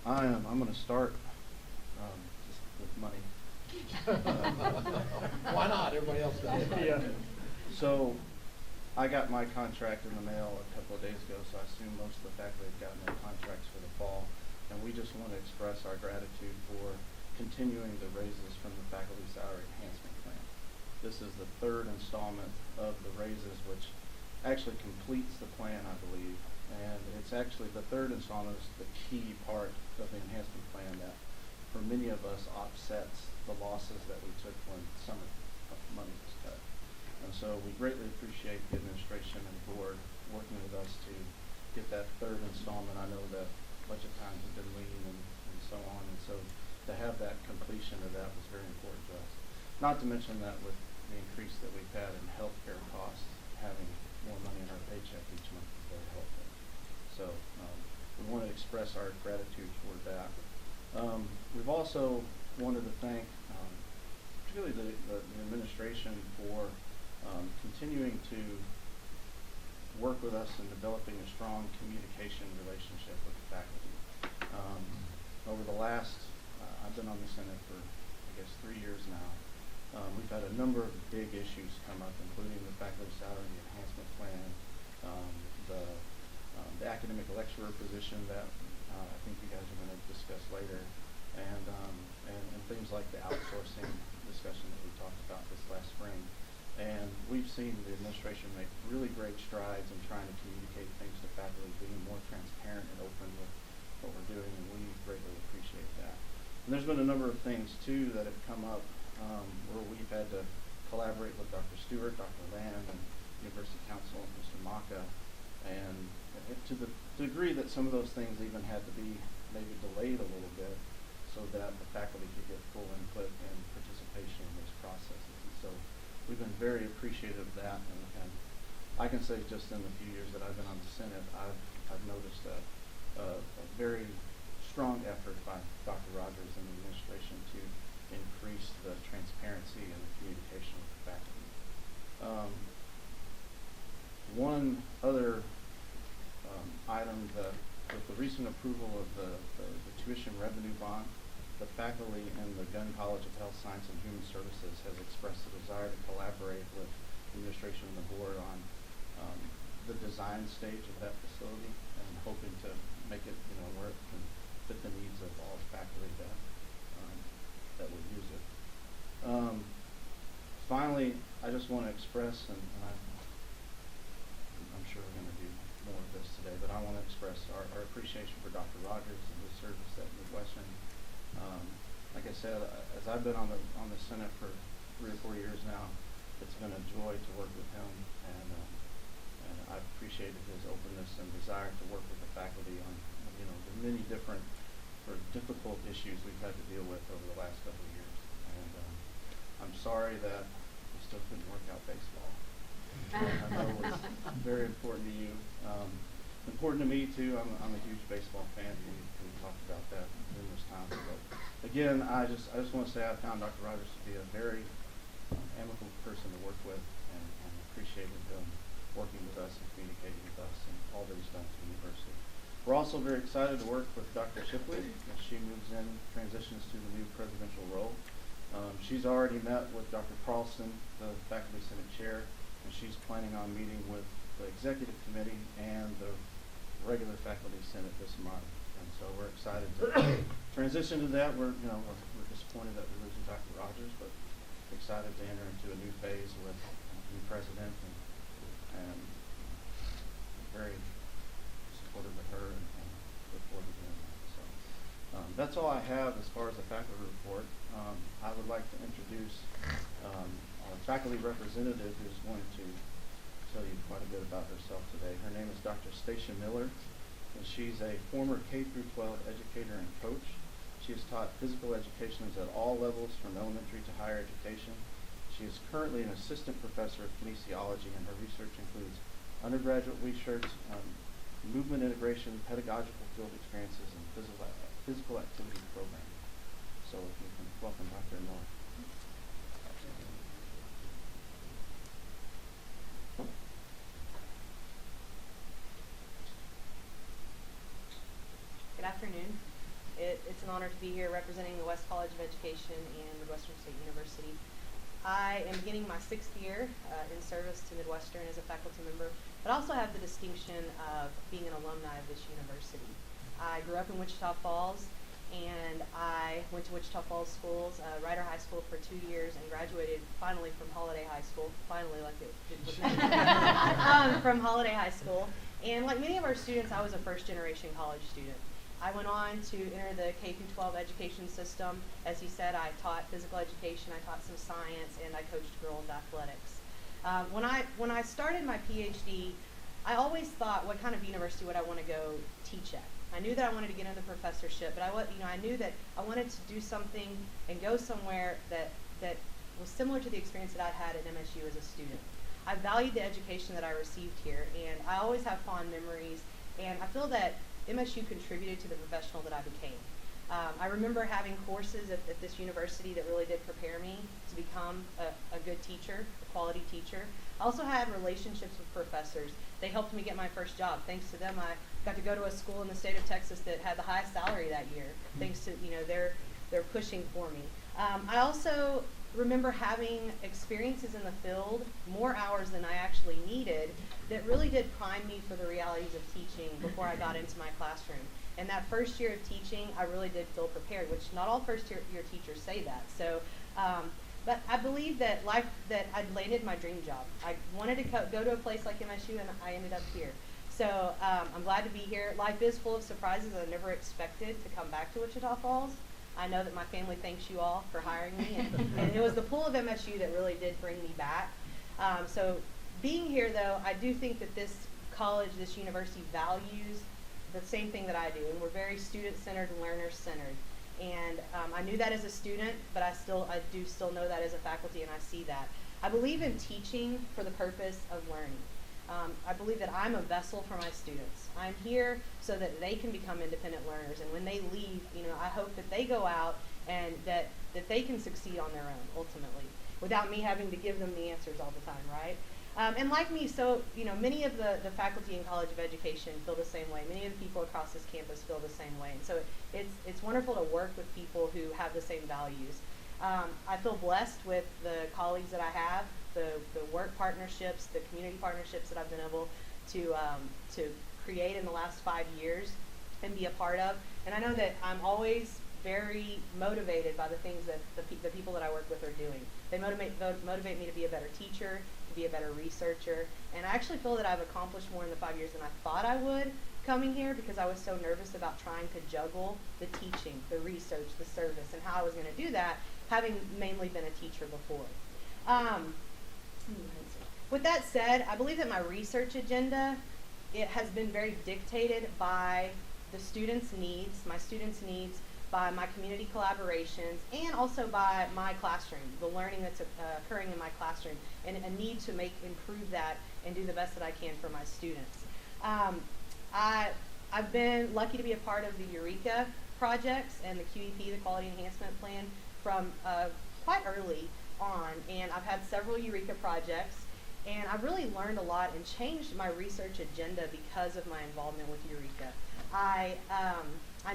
I'm going to start just with money. Why not? Everybody else does. Yeah. So I got my contract in the mail a couple of days ago, so I assume most of the faculty have gotten their contracts for the fall. And we just want to express our gratitude for continuing the raises from the Faculty Salary Enhancement Plan. This is the third installment of the raises, which actually completes the plan, I believe. And it's actually the third installment is the key part of the enhancement plan that for many of us offsets the losses that we took when summer money was cut. And so we greatly appreciate the administration and the board working with us to get that third installment. I know that budget times have been lean and so on, and so to have that completion of that was very important to us. Not to mention that with the increase that we've had in healthcare costs, having more money in our paycheck each month is very helpful. So we want to express our gratitude toward that. We've also wanted to thank particularly the administration for continuing to work with us in developing a strong communication relationship with the faculty. Over the last, I've been on the Senate for, I guess, 3 years now. We've had a number of big issues come up, including the faculty salary enhancement plan, the academic lecturer position that I think you guys are going to discuss later, and things like the outsourcing discussion that we talked about this last spring. And we've seen the administration make really great strides in trying to communicate things to faculty, being more transparent and open with what we're doing, and we greatly appreciate that. And there's been a number of things, too, that have come up where we've had to collaborate with Dr. Stewart, Dr. Lamb, and University Counsel, and Mr. Maka, and to the degree that some of those things even had to be maybe delayed a little bit so that the faculty could get full input and participation in those processes. And so we've been very appreciative of that, and I can say just in the few years that I've been on the Senate, I've noticed a very strong effort by Dr. Rogers and the administration to increase the transparency and the communication with the faculty. One other item, with the recent approval of the tuition revenue bond, the faculty in the Gunn College of Health Science and Human Services has expressed a desire to collaborate with the administration and the board on the design stage of that facility, and hoping to make it, where it can fit the needs of all faculty that would use it. Finally, I just want to express, and I'm sure we're going to do more of this today, but I want to express our appreciation for Dr. Rogers and his service at Midwestern. Like I said, as I've been on the Senate for 3 or 4 years now, it's been a joy to work with him, and I've appreciated his openness and desire to work with the faculty on the many different for difficult issues we've had to deal with over the last couple of years. And I'm sorry that we still couldn't work out baseball. I know it was very important to you. Important to me too. I'm a huge baseball fan. We talked about that numerous times. But again, I just want to say I found Dr. Rogers to be a very amicable person to work with, and appreciated him working with us and communicating with us and all that he's done to the university. We're also very excited to work with Dr. Shipley as she moves in, transitions to the new presidential role. She's already met with Dr. Carlson, the faculty senate chair, and she's planning on meeting with the executive committee and the regular faculty senate this month. And so we're excited to transition to that. We're disappointed that we're losing Dr. Rogers, but excited to enter into a new phase with a new president, and very supportive of her, and look forward to doing that. So that's all I have as far as the faculty report. I would like to introduce our faculty representative, who's going to tell you quite a bit about herself today. Her name is Dr. Stacia Miller, and she's a former K-12 educator and coach. She has taught physical education at all levels from elementary to higher education. She is currently an assistant professor of kinesiology, and her research includes undergraduate research on movement integration, pedagogical field experiences, and physical activity programming. So if you can welcome Dr. Miller. Good afternoon. It's an honor to be here representing the West College of Education and Midwestern State University. I am beginning my 6th year in service to Midwestern as a faculty member, but also have the distinction of being an alumni of this university. I grew up in Wichita Falls, and I went to Wichita Falls schools, Ryder High School for 2 years, and graduated finally from Holiday High School, finally like it was from Holiday High School. And like many of our students, I was a first-generation college student. I went on to enter the K-12 education system. As he said, I taught physical education, I taught some science, and I coached girls athletics. When I started my PhD, I always thought, what kind of university would I want to go teach at? I knew that I wanted to get into the professorship, but I knew that I wanted to do something and go somewhere that was similar to the experience that I'd had at MSU as a student. I valued the education that I received here, and I always have fond memories, and I feel that MSU contributed to the professional that I became. I remember having courses at this university that really did prepare me to become a good teacher, a quality teacher. I also had relationships with professors. They helped me get my first job. Thanks to them, I got to go to a school in the state of Texas that had the highest salary that year, thanks to their pushing for me. I also remember having experiences in the field, more hours than I actually needed, that really did prime me for the realities of teaching before I got into my classroom. And that first year of teaching, I really did feel prepared, which not all first year teachers say that. So, but I believe that I'd landed my dream job. I wanted to go to a place like MSU, and I ended up here. So I'm glad to be here. Life is full of surprises. I never expected to come back to Wichita Falls. I know that my family thanks you all for hiring me, and it was the pull of MSU that really did bring me back. So being here, though, I do think that this college, this university values the same thing that I do, and we're very student-centered and learner-centered. And I knew that as a student, but I do still know that as a faculty, and I see that. I believe in teaching for the purpose of learning. I believe that I'm a vessel for my students. I'm here so that they can become independent learners, and when they leave, I hope that they go out and that they can succeed on their own, ultimately, without me having to give them the answers all the time, right? And like me, so, many of the faculty in College of Education feel the same way. Many of the people across this campus feel the same way. And so it's wonderful to work with people who have the same values. I feel blessed with the colleagues that I have, the work partnerships, the community partnerships that I've been able to create in the last 5 years and be a part of. And I know that I'm always very motivated by the things that the people that I work with are doing. They motivate me to be a better teacher, to be a better researcher, and I actually feel that I've accomplished more in the 5 years than I thought I would coming here, because I was so nervous about trying to juggle the teaching, the research, the service, and how I was going to do that, having mainly been a teacher before. With that said, I believe that my research agenda, it has been very dictated by the students' needs, my students' needs, by my community collaborations, and also by my classroom, the learning that's occurring in my classroom, and a need to improve that and do the best that I can for my students. I've been lucky to be a part of the Eureka projects and the QEP, the Quality Enhancement Plan, from quite early on, and I've had several Eureka projects, and I've really learned a lot and changed my research agenda because of my involvement with Eureka. I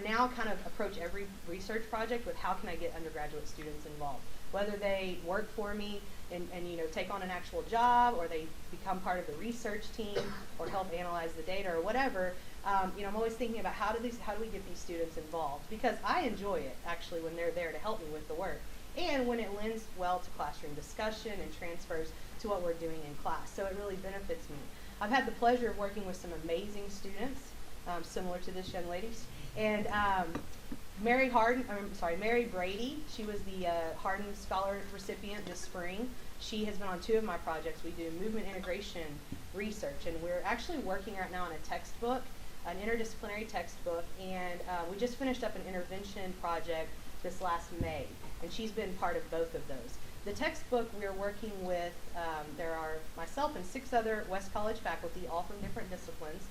now kind of approach every research project with how can I get undergraduate students involved, whether they work for me and take on an actual job, or they become part of the research team or help analyze the data or whatever. I'm always thinking about how do we get these students involved, because I enjoy it actually when they're there to help me with the work, and when it lends well to classroom discussion and transfers to what we're doing in class. So it really benefits me. I've had the pleasure of working with some amazing students, similar to this young lady's. And Mary Brady, she was the Hardin Scholar recipient this spring. She has been on 2 of my projects. We do movement integration research, and we're actually working right now on a textbook, an interdisciplinary textbook, and we just finished up an intervention project this last May, and she's been part of both of those. The textbook we're working with, there are myself and 6 other West College faculty, all from different disciplines,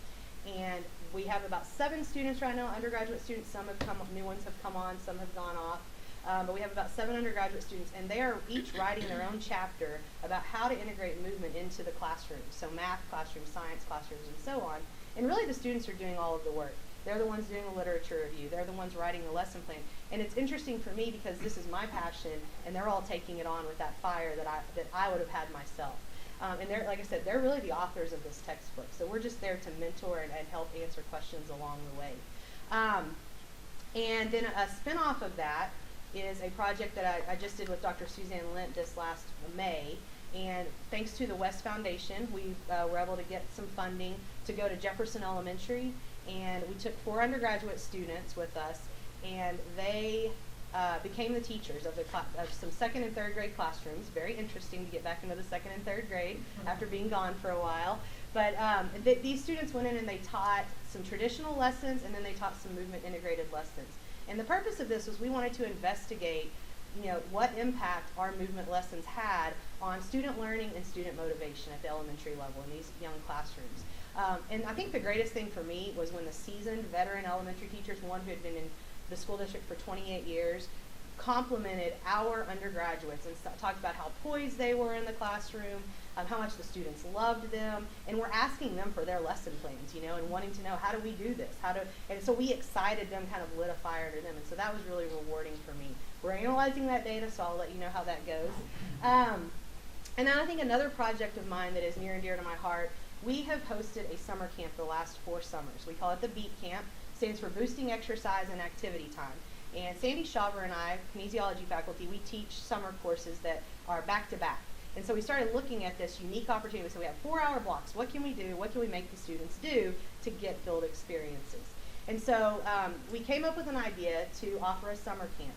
and we have about 7 students right now, undergraduate students. Some have come, new ones have come on, some have gone off. But we have about 7 undergraduate students, and they are each writing their own chapter about how to integrate movement into the classroom. So math classrooms, science classrooms, and so on. And really the students are doing all of the work. They're the ones doing the literature review. They're the ones writing the lesson plan. And it's interesting for me because this is my passion, and they're all taking it on with that fire that I would have had myself. And they're, like I said, they're really the authors of this textbook. So we're just there to mentor and help answer questions along the way. And then a spinoff of that is a project that I just did with Dr. Suzanne Lent this last May. And thanks to the West Foundation, we were able to get some funding to go to Jefferson Elementary. And we took 4 undergraduate students with us, and they became the teachers of some 2nd and 3rd grade classrooms. Very interesting to get back into the 2nd and 3rd grade after being gone for a while. But these students went in and they taught some traditional lessons, and then they taught some movement integrated lessons. And the purpose of this was we wanted to investigate, what impact our movement lessons had on student learning and student motivation at the elementary level in these young classrooms. And I think the greatest thing for me was when the seasoned veteran elementary teachers, one who had been in the school district for 28 years, complimented our undergraduates and talked about how poised they were in the classroom, how much the students loved them, and we're asking them for their lesson plans, and wanting to know, how do we do this? And so we excited them, kind of lit a fire under them, and so that was really rewarding for me. We're analyzing that data, so I'll let you know how that goes. And then I think another project of mine that is near and dear to my heart, we have hosted a summer camp the last 4 summers. We call it the BEAT Camp. Stands for Boosting Exercise and Activity Time. And Sandy Schauber and I, kinesiology faculty, we teach summer courses that are back-to-back. And so we started looking at this unique opportunity. So we have 4-hour blocks. What can we do? What can we make the students do to get field experiences? And so we came up with an idea to offer a summer camp.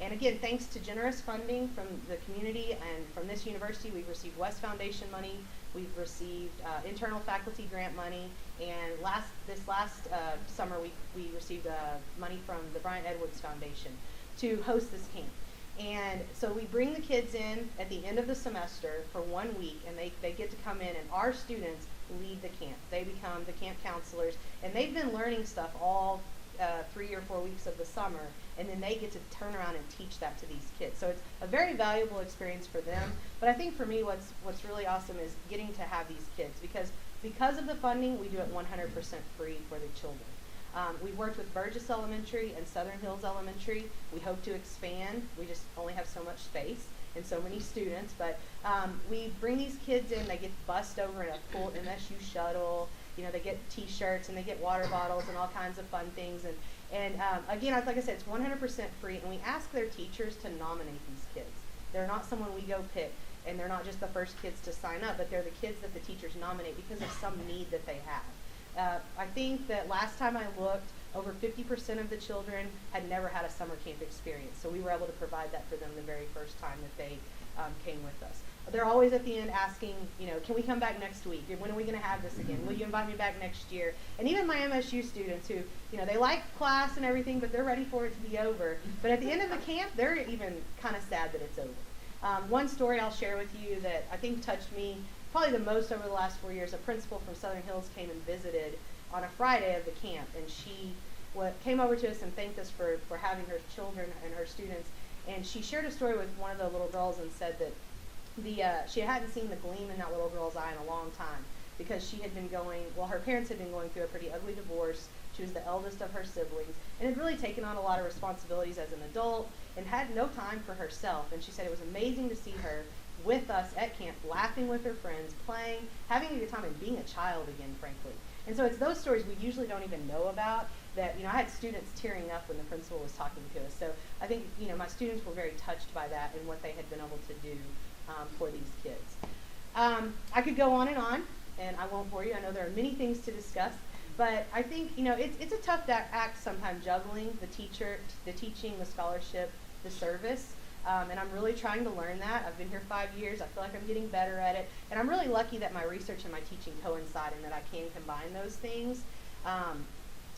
And again, thanks to generous funding from the community and from this university, we've received West Foundation money, we've received internal faculty grant money, and this last summer we received money from the Bryant Edwards Foundation to host this camp. And so we bring the kids in at the end of the semester for 1 week, and they get to come in, and our students lead the camp. They become the camp counselors, and they've been learning stuff all 3 or 4 weeks of the summer, and then they get to turn around and teach that to these kids. So it's a very valuable experience for them. But I think for me what's really awesome is getting to have these kids, because of the funding, we do it 100% free for the children. We've worked with Burgess Elementary and Southern Hills Elementary. We hope to expand. We just only have so much space and so many students, but we bring these kids in. They get bussed over in a full MSU shuttle. They get T-shirts and they get water bottles and all kinds of fun things. And again, like I said, it's 100% free, and we ask their teachers to nominate these kids. They're not someone we go pick, and they're not just the first kids to sign up, but they're the kids that the teachers nominate because of some need that they have. I think that last time I looked, over 50% of the children had never had a summer camp experience, so we were able to provide that for them the very first time that they came with us. they're always at the end asking, can we come back next week? When are we going to have this again? Will you invite me back next year? And even my MSU students who, they like class and everything, but they're ready for it to be over. But at the end of the camp, they're even kind of sad that it's over. One story I'll share with you that I think touched me probably the most over the last 4 years, a principal from Southern Hills came and visited on a Friday of the camp, and she came over to us and thanked us for having her children and her students. And she shared a story with one of the little girls and said that she hadn't seen the gleam in that little girl's eye in a long time, because she had been her parents had been going through a pretty ugly divorce. She was the eldest of her siblings and had really taken on a lot of responsibilities as an adult and had no time for herself. And she said it was amazing to see her with us at camp, laughing with her friends, playing, having a good time, and being a child again, frankly. And so it's those stories we usually don't even know about that, I had students tearing up when the principal was talking to us. So I think, my students were very touched by that and what they had been able to do for these kids. I could go on, and I won't bore you. I know there are many things to discuss, but I think, it's a tough act sometimes, juggling the teaching, the scholarship, the service. And I'm really trying to learn that. I've been here 5 years. I feel like I'm getting better at it. And I'm really lucky that my research and my teaching coincide and that I can combine those things.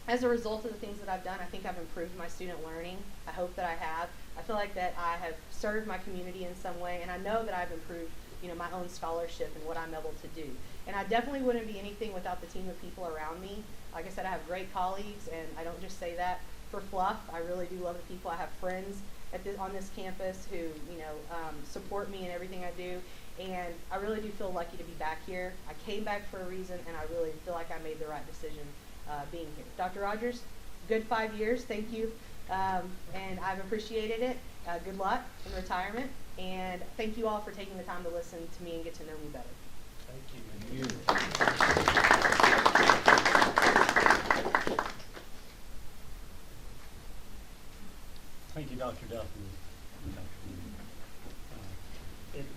As a result of the things that I've done, I think I've improved my student learning. I hope that I have. I feel like that I have served my community in some way, and I know that I've improved, my own scholarship and what I'm able to do. And I definitely wouldn't be anything without the team of people around me. Like I said, I have great colleagues, and I don't just say that for fluff. I really do love the people. I have friends on this campus who, support me in everything I do. And I really do feel lucky to be back here. I came back for a reason, and I really feel like I made the right decision being here. Dr. Rogers, good 5 years. Thank you. And I've appreciated it. Good luck in retirement. And thank you all for taking the time to listen to me and get to know me better. Thank you. Thank you, Dr. Duffy.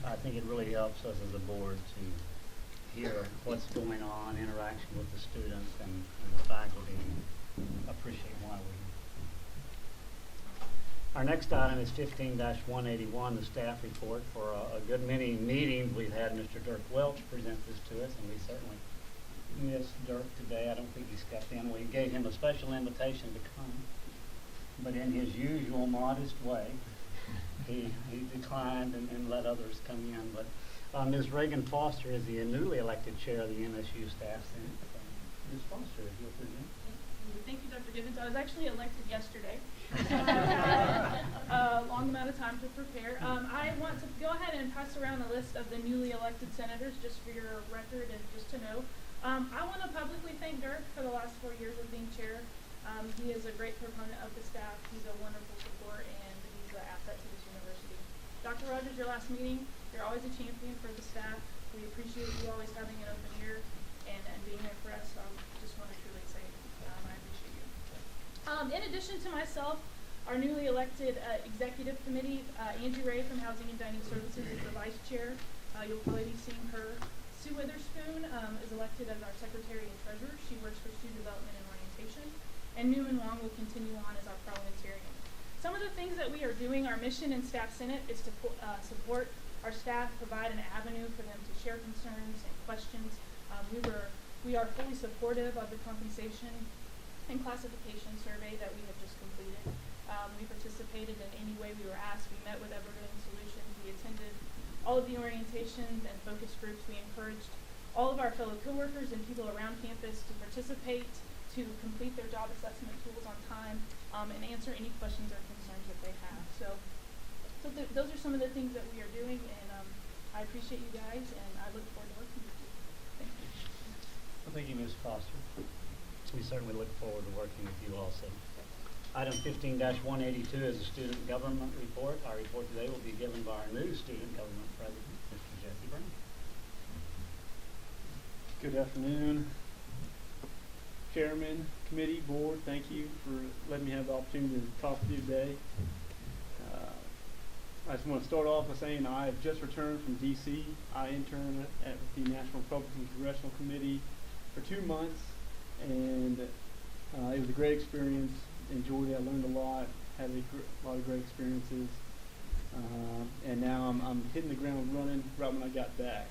I think it really helps us as a board to hear what's going on, interaction with the students and the faculty, and appreciate why we're here. Our next item is 15-181, the staff report. For a good many meetings, we've had Mr. Dirk Welch present this to us, and we certainly miss Dirk today. I don't think he stepped in. We gave him a special invitation to come, but in his usual modest way, he declined and let others come in. But Ms. Reagan Foster is the newly elected chair of the MSU Staff Senate. Ms. Foster, if you'll present. Thank you, Dr. Gibbons. I was actually elected yesterday. So I had a long amount of time to prepare. I want to go ahead and pass around a list of the newly elected senators just for your record and just to know. I want to publicly thank Dirk for the last 4 years of being chair. He is a great proponent of the staff. He's a wonderful support, and he's an asset to this university. Dr. Rogers, your last meeting, you're always a champion for the staff. We appreciate you always having an open ear and being there for us. So I just want to truly say I appreciate you. In addition to myself, our newly elected executive committee, Angie Ray from Housing and Dining Services is the vice chair. You'll probably be seeing her. Sue Witherspoon is elected as our secretary and treasurer. She works for student development and orientation. And Newman Wong will continue on as our parliamentarian. Some of the things that we are doing, our mission in Staff Senate is to support our staff, provide an avenue for them to share concerns and questions. We are fully supportive of the compensation and classification survey that we have just completed. We participated in any way we were asked. We met with Evergreen Solutions. We attended all of the orientations and focus groups. We encouraged all of our fellow coworkers and people around campus to participate, to complete their job assessment tools on time, and answer any questions or concerns that they have. So those are some of the things that we are doing, and I appreciate you guys, and I look forward to working with you. Thank you. Well, thank you, Ms. Foster. We certainly look forward to working with you also. Item 15-182 is a student government report. Our report today will be given by our new student government president, Mr. Jesse Brown. Good afternoon. Chairman, committee, board, thank you for letting me have the opportunity to talk to you today. I just want to start off by saying I have just returned from D.C. I interned at the National Republican Congressional Committee for 2 months, and it was a great experience. Enjoyed it. I learned a lot. Had a lot of great experiences. And now I'm hitting the ground running right when I got back.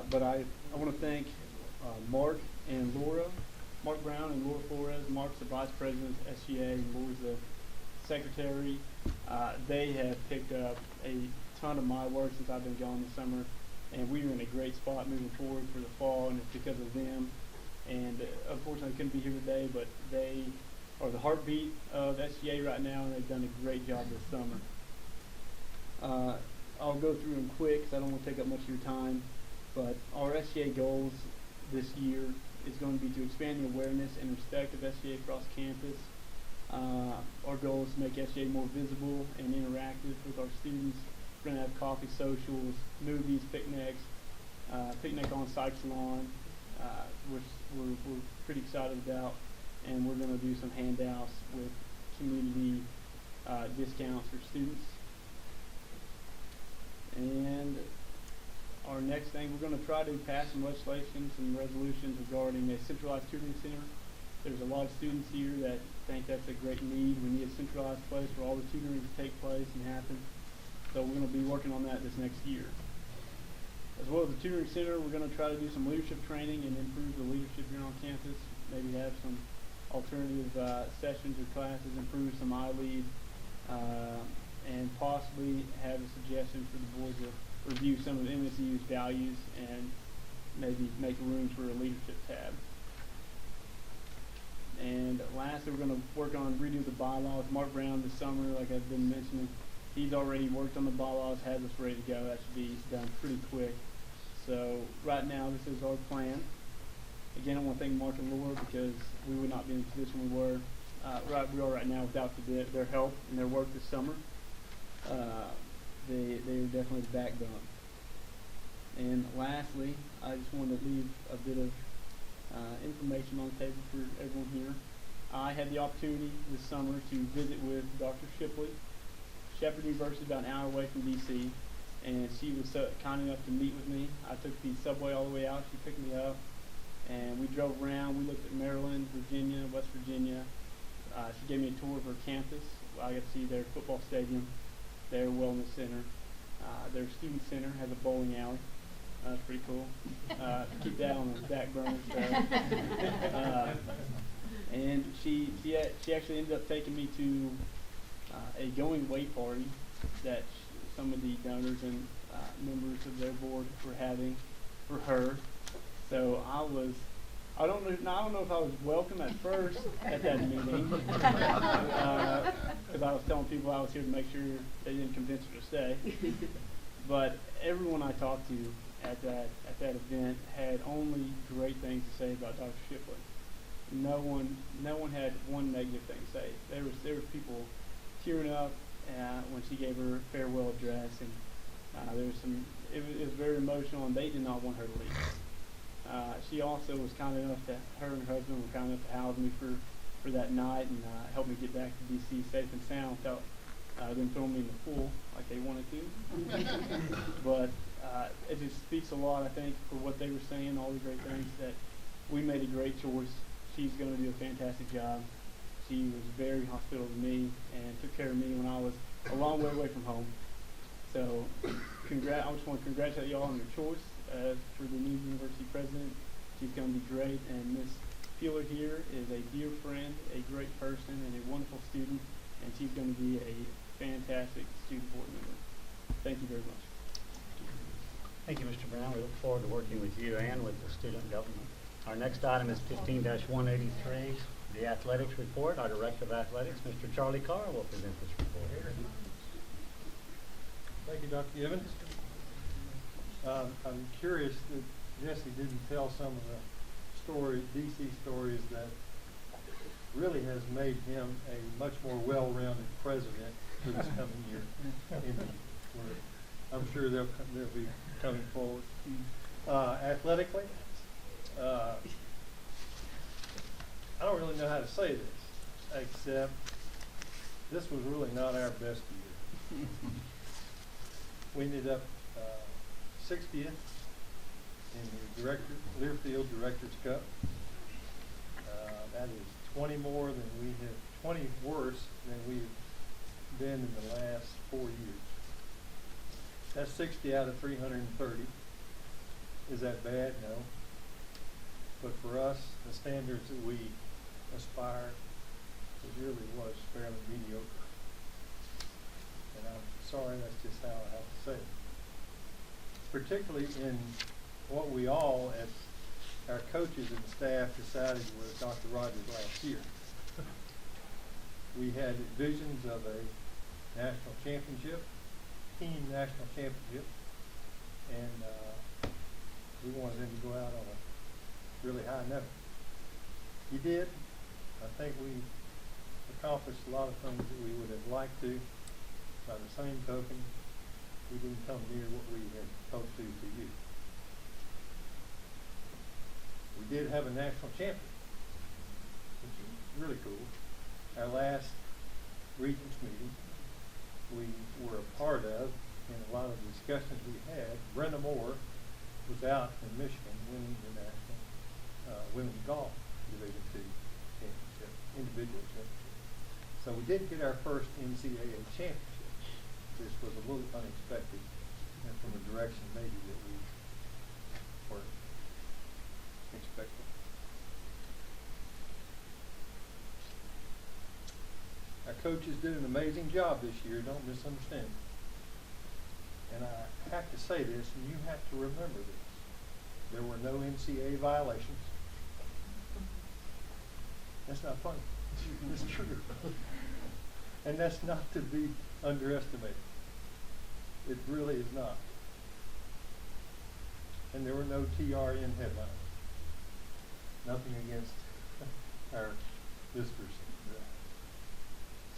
But I want to thank Mark and Laura, Mark Brown and Laura Flores. Mark's the vice president of SGA and Laura's the secretary. They have picked up a ton of my work since I've been gone this summer, and we're in a great spot moving forward for the fall, and it's because of them. And unfortunately, I couldn't be here today, but they are the heartbeat of SGA right now, and they've done a great job this summer. I'll go through them quick because I don't want to take up much of your time, but our SGA goals this year is going to be to expand the awareness and respect of SGA across campus. Our goal is to make SGA more visible and interactive with our students. We're going to have coffee socials, movies, picnics, picnic on Sykes Lawn, which we're pretty excited about, and we're going to do some handouts with community discounts for students. And our next thing, we're going to try to pass some legislation, some resolutions regarding a centralized tutoring center. There's a lot of students here that think that's a great need. We need a centralized place for all the tutoring to take place and happen. So we're going to be working on that this next year. As well as the tutoring center, we're going to try to do some leadership training and improve the leadership here on campus. Maybe have some alternative sessions or classes, improve some iLead, and possibly have a suggestion for the board to review some of MSU's values and maybe make room for a leadership tab. And lastly, we're going to work on redo the bylaws. Mark Brown this summer, like I've been mentioning, he's already worked on the bylaws, has us ready to go. That should be done pretty quick. So right now, this is our plan. Again, I want to thank Mark and Laura because we would not be in the position we were right now without their help and their work this summer. They are definitely the backbone. And lastly, I just wanted to leave a bit of information on the table for everyone here. I had the opportunity this summer to visit with Dr. Shipley, Shepherd University, about an hour away from D.C., and she was so kind enough to meet with me. I took the subway all the way out. She picked me up, and we drove around. We looked at Maryland, Virginia, West Virginia. She gave me a tour of her campus. I got to see their football stadium, their wellness center. Their student center has a bowling alley. That's pretty cool. Keep that on the back burner. So. And she actually ended up taking me to a going away party that some of the donors and members of their board were having for her. So I don't know if I was welcome at first at that meeting because I was telling people I was here to make sure they didn't convince her to stay. But everyone I talked to at that event had only great things to say about Dr. Shipley. No one had one negative thing to say. There was people tearing up when she gave her farewell address, and there was it was very emotional, and they did not want her to leave. She also was kind enough her and her husband were kind enough to house me for that night and help me get back to D.C. safe and sound without them throwing me in the pool like they wanted to. But it just speaks a lot, I think, for what they were saying, all the great things, that we made a great choice. She's going to do a fantastic job. She was very hospitable to me and took care of me when I was a long way away from home. So I just want to congratulate you all on your choice for the new university president. She's going to be great, and Miss Peeler here is a dear friend, a great person, and a wonderful student, and she's going to be a fantastic student board member. Thank you very much. Thank you, Mr. Brown. We look forward to working with you and with the student government. Our next item is 15-183, the athletics report. Our Director of Athletics, Mr. Charlie Carr, will present this report. Thank you, Dr. Gibbons. I'm curious that Jesse didn't tell some of the DC stories that really has made him a much more well-rounded president for this coming year. I'm sure they'll be coming forward. Athletically, I don't really know how to say this, except this was really not our best year. We ended up 60th in the Learfield Directors Cup. That is 20 worse than we've been in the last 4 years. That's 60 out of 330. Is that bad? No. But for us, the standards that we aspire, it really was fairly mediocre. And I'm sorry, that's just how I have to say it. Particularly in what we all, as our coaches and staff, decided with Dr. Rogers last year. We had visions of a national championship, team national championship, and we wanted them to go out on a really high note. He did. I think we accomplished a lot of things that we would have liked to. By the same token, we didn't come near what we had hoped to for you. We did have a national champion, which is really cool. Our last Regents meeting, we were a part of, in a lot of the discussions we had. Brenda Moore was out in Michigan winning the national women's golf Division II championship, individual championship. So we did get our first NCAA championship. This was a little unexpected and from a direction maybe that we weren't expecting. Our coaches did an amazing job this year, don't misunderstand me. And I have to say this, and you have to remember this. There were no NCAA violations. That's not funny. It's true. And that's not to be underestimated. It really is not. And there were no TRN headlines. Nothing against our visitors.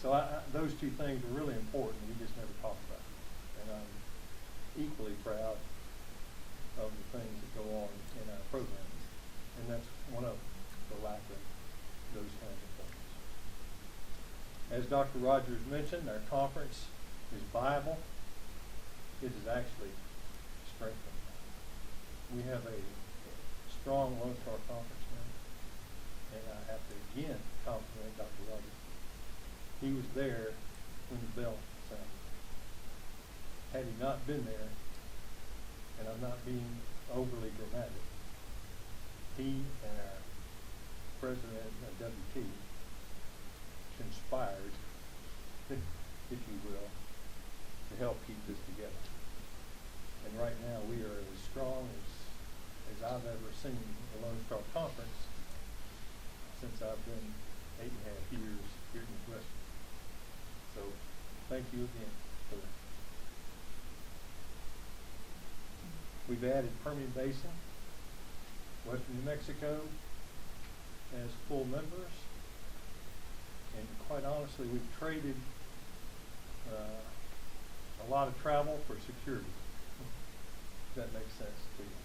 So those two things are really important. We just never talk about them. And I'm equally proud of the things that go on in our programs. And that's one of them, the lack of those kinds of things. As Dr. Rogers mentioned, our conference is viable. It is actually strengthened. We have a strong Lone Star Conference now. And I have to again compliment Dr. Rogers. He was there when the bell sounded. Had he not been there, and I'm not being overly dramatic, he and our president of WT conspired, if you will, to help keep this together. And right now we are as strong as I've ever seen the Lone Star Conference since I've been 8.5 years here in Midwestern. So thank you again for that. We've added Permian Basin, Western New Mexico as full members. And quite honestly, we've traded a lot of travel for security. If that makes sense to you.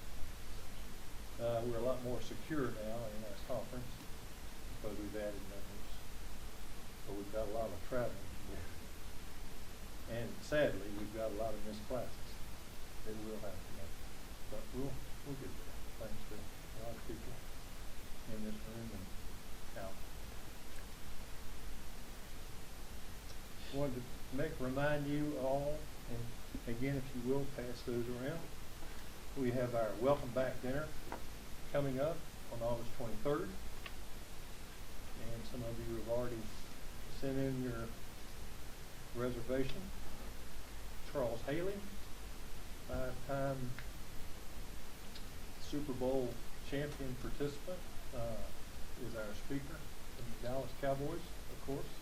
We're a lot more secure now in our conference because we've added members. So we've got a lot of traveling to do. And sadly, we've got a lot of missed classes that we'll have to make. But we'll get there, thanks to a lot of people in this room and out. Wanted to remind you all, and again, if you will, pass those around. We have our welcome back dinner coming up on August 23rd. And some of you have already sent in your reservation. Charles Haley, 5-time Super Bowl champion participant, is our speaker from the Dallas Cowboys, of course.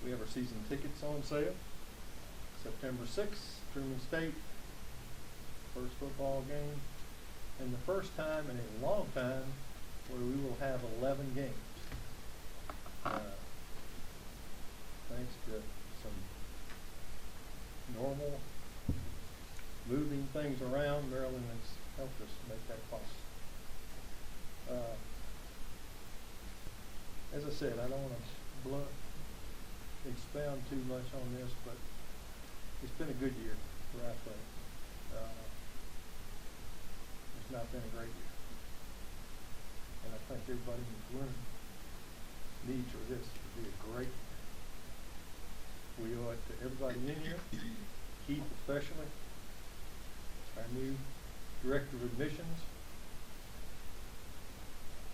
We have our season tickets on sale. September 6th, Truman State, first football game. And the first time in a long time where we will have 11 games. Thanks to some normal moving things around, Maryland has helped us make that possible. As I said, I don't want to expound too much on this, but it's been a good year for athletics. It's not been a great year. And I think everybody in this room needs for this to be a great year. We owe it to everybody in here, Keith especially, our new director of admissions.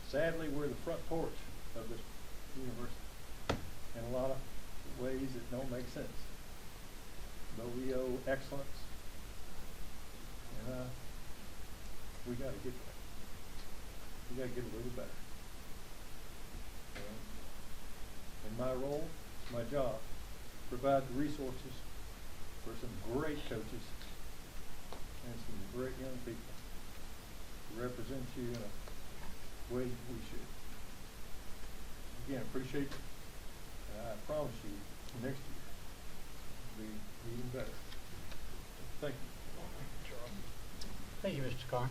Sadly, we're the front porch of this university in a lot of ways that don't make sense. But we owe excellence, and we got to get there. We got to get a little better. In my role, my job, provide the resources for some great coaches and some great young people to represent you in a way we should. Again, appreciate you. And I promise you, next year will be even better. Thank you. Thank you, Mr. Carr.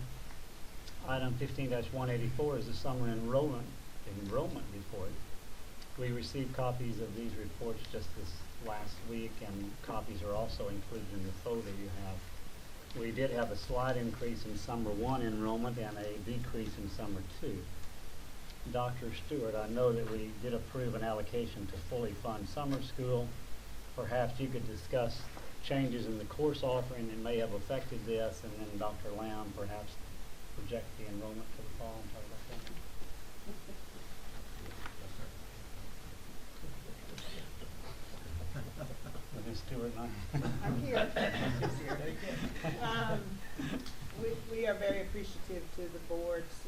Item 15-184 is the summer enrollment report. We received copies of these reports just this last week, and copies are also included in the folder you have. We did have a slight increase in summer 1 enrollment and a decrease in summer 2. Dr. Stewart, I know that we did approve an allocation to fully fund summer school. Perhaps you could discuss changes in the course offering that may have affected this, and then Dr. Lamb perhaps project the enrollment to the fall and talk about that. Ms. Stewart and I. I'm here. We are very appreciative to the board's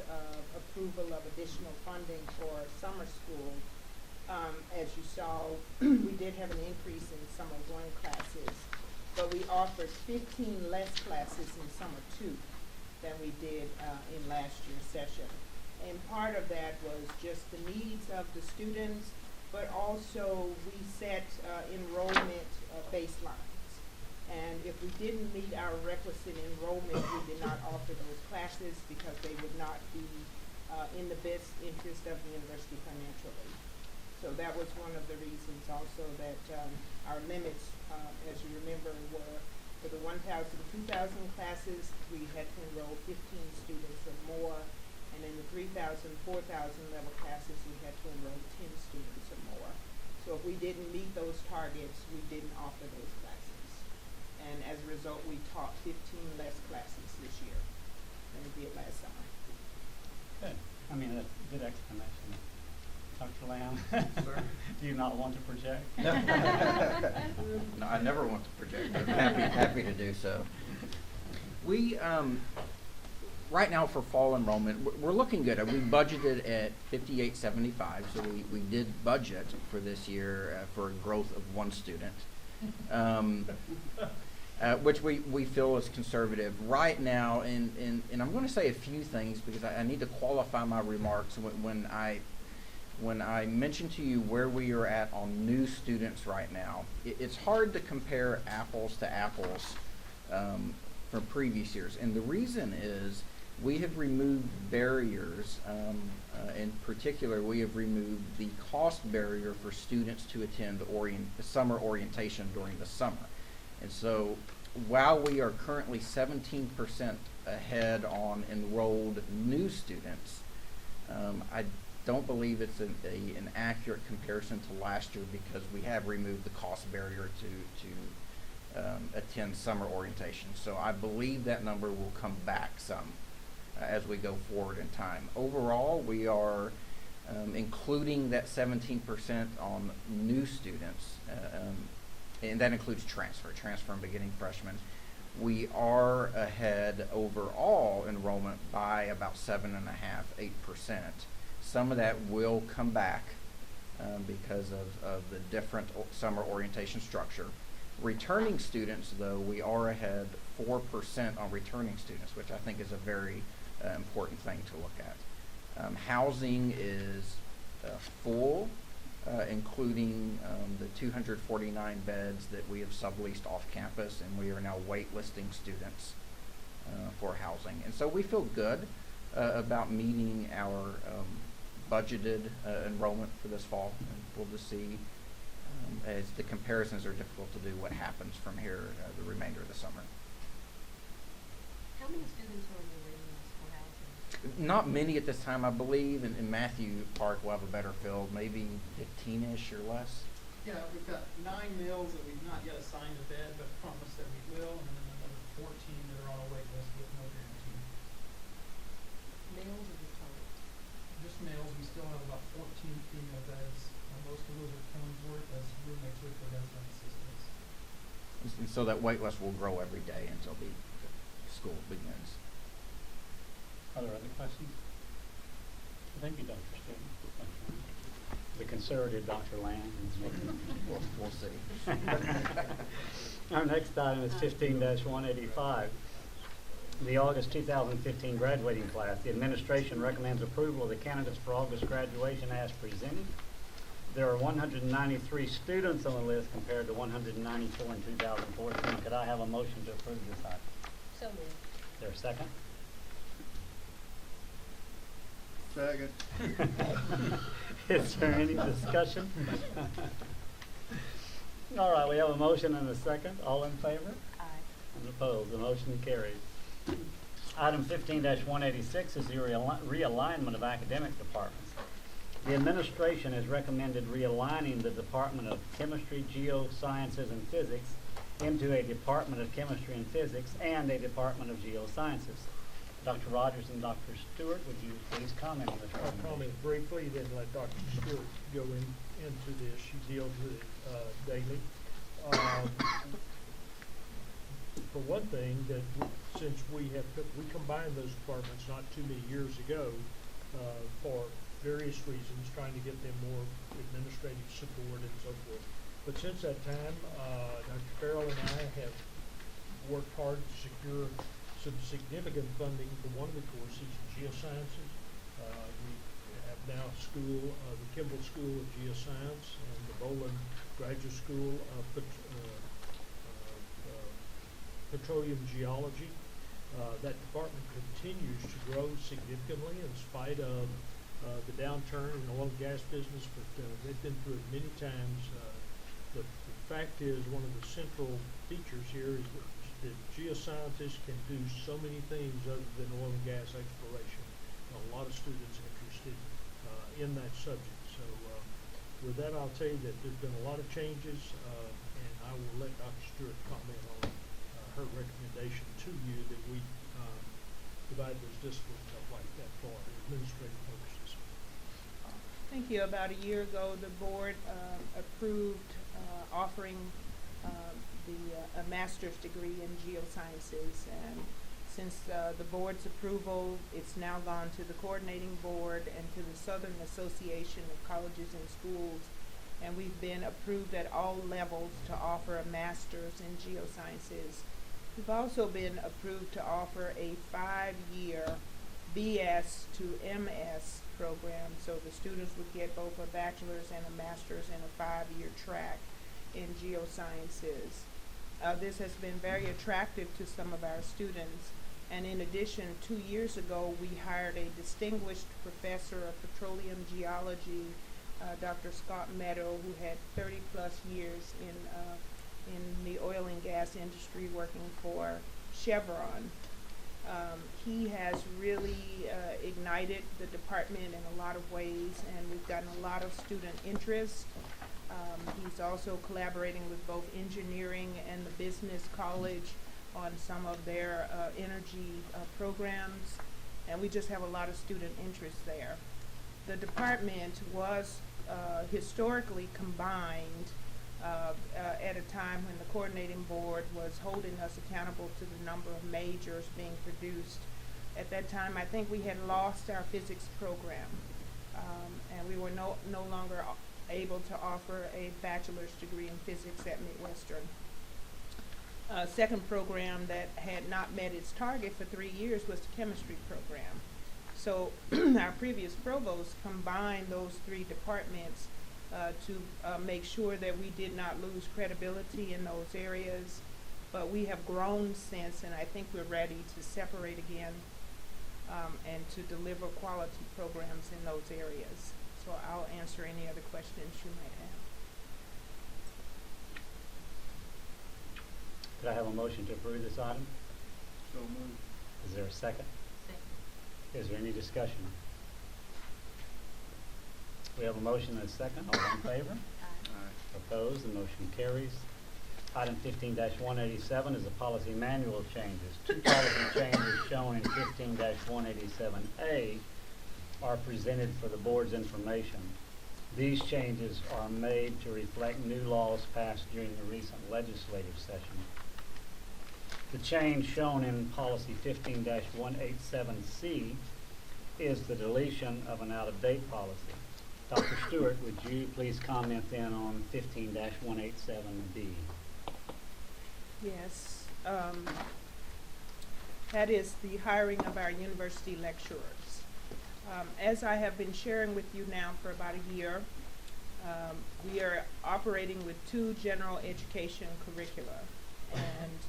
approval of additional funding for summer school. As you saw, we did have an increase in summer 1 classes, but we offered 15 less classes in summer 2 than we did in last year's session. And part of that was just the needs of the students, but also we set enrollment baselines. And if we didn't meet our requisite enrollment, we did not offer those classes because they would not be in the best interest of the university financially. So that was one of the reasons also that our limits, as you remember, were for the 1,000 to 2,000 classes, we had to enroll 15 students or more. And in the 3,000, 4,000 level classes, we had to enroll 10 students or more. So if we didn't meet those targets, we didn't offer those classes. And as a result, we taught 15 less classes this year than we did last summer. Good. I mean, a good explanation. Dr. Lamb, Sir? do you not want to project? No, I never want to project. I'm happy to do so. We, right now for fall enrollment, we're looking good. We budgeted at 5875, so we did budget for this year for a growth of 1 student, which we feel is conservative. Right now, and I'm going to say a few things because I need to qualify my remarks when I mention to you where we are at on new students right now. It's hard to compare apples to apples from previous years, and the reason is we have removed barriers. In particular, we have removed the cost barrier for students to attend summer orientation during the summer. And so while we are currently 17% ahead on enrolled new students, I don't believe it's an accurate comparison to last year because we have removed the cost barrier to attend summer orientation. So I believe that number will come back some as we go forward in time. Overall, we are including that 17% on new students, and that includes transfer and beginning freshmen. We are ahead overall enrollment by about 7.5%, 8%. Some of that will come back because of the different summer orientation structure. Returning students, though, we are ahead 4% on returning students, which I think is a very important thing to look at. Housing is full, including the 249 beds that we have subleased off campus, and we are now waitlisting students for housing. And so we feel good about meeting our budgeted enrollment for this fall, and we'll just see as the comparisons are difficult to do what happens from here the remainder of the summer. How many students are in the waiting list for housing? Not many at this time, I believe, in Matthew Park will have a better field, maybe 15-ish or less. Yeah, we've got 9 mills that we've not yet assigned a bed, but promised that we will, and then another 14 that are on a wait list with no guarantee. Males or just total? Just males, we still have about 14 female beds. Most of those are Killingsworth as roommates with the resident assistants. And so that wait list will grow every day until the school begins. Are there other questions? Thank you, Dr. Stevens. The conservative Dr. Land. We'll see. Our next item is 15-185. The August 2015 graduating class. The administration recommends approval of the candidates for August graduation as presented. There are 193 students on the list compared to 194 in 2014. Could I have a motion to approve this item? So moved. Is there a second? Second. Is there any discussion? All right, we have a motion and a second. All in favor? Aye. And opposed? The motion carries. Item 15-186 is the realignment of academic departments. The administration has recommended realigning the Department of Chemistry, Geosciences, and Physics into a Department of Chemistry and Physics and a Department of Geosciences. Dr. Rogers and Dr. Stewart, would you please comment on this I'll recommendation? comment briefly, then let Dr. Stewart go into this. She deals with it daily. For one thing, since we combined those departments not too many years ago for various reasons, trying to get them more administrative support and so forth. But since that time, Dr. Farrell and I have worked hard to secure some significant funding for one of the courses in geosciences. We have now the Kimball School of Geoscience and the Boland Graduate School of Petroleum Geology. That department continues to grow significantly in spite of the downturn in the oil and gas business, but they've been through it many times. The fact is, one of the central features here is that geoscientists can do so many things other than oil and gas exploration. A lot of students interested in that subject. So with that, I'll tell you that there's been a lot of changes, and I will let Dr. Stewart comment on her recommendation to you that we divide those disciplines up like that for administrative purposes. Thank you. About a year ago, the board approved offering a master's degree in geosciences, and since the board's approval, it's now gone to the coordinating board and to the Southern Association of Colleges and Schools, and we've been approved at all levels to offer a master's in geosciences. We've also been approved to offer a 5-year BS to MS program, so the students would get both a bachelor's and a master's in a 5-year track in geosciences. This has been very attractive to some of our students, and in addition, 2 years ago we hired a distinguished professor of petroleum geology, Dr. Scott Meadow, who had 30+ years in the oil and gas industry working for Chevron. He has really ignited the department in a lot of ways, and we've gotten a lot of student interest. He's also collaborating with both engineering and the business college on some of their energy programs, and we just have a lot of student interest there. The department was historically combined at a time when the coordinating board was holding us accountable to the number of majors being produced. At that time, I think we had lost our physics program, and we were no longer able to offer a bachelor's degree in physics at Midwestern. Second program that had not met its target for 3 years was the chemistry program. So our previous provost combined those 3 departments to make sure that we did not lose credibility in those areas, but we have grown since, and I think we're ready to separate again and to deliver quality programs in those areas. So I'll answer any other questions you might have. Could I have a motion to approve this item? So moved. Is there a second? Second. Is there any discussion? We have a motion and a second. All in favor? Aye. Aye. Opposed? The motion carries. Item 15-187 is the policy manual changes. Two policy changes shown in 15-187A are presented for the board's information. These changes are made to reflect new laws passed during the recent legislative session. The change shown in policy 15-187C is the deletion of an out-of-date policy. Dr. Stewart, would you please comment then on 15-187B? Yes, that is the hiring of our university lecturers. As I have been sharing with you now for about a year, we are operating with two general education curricula, and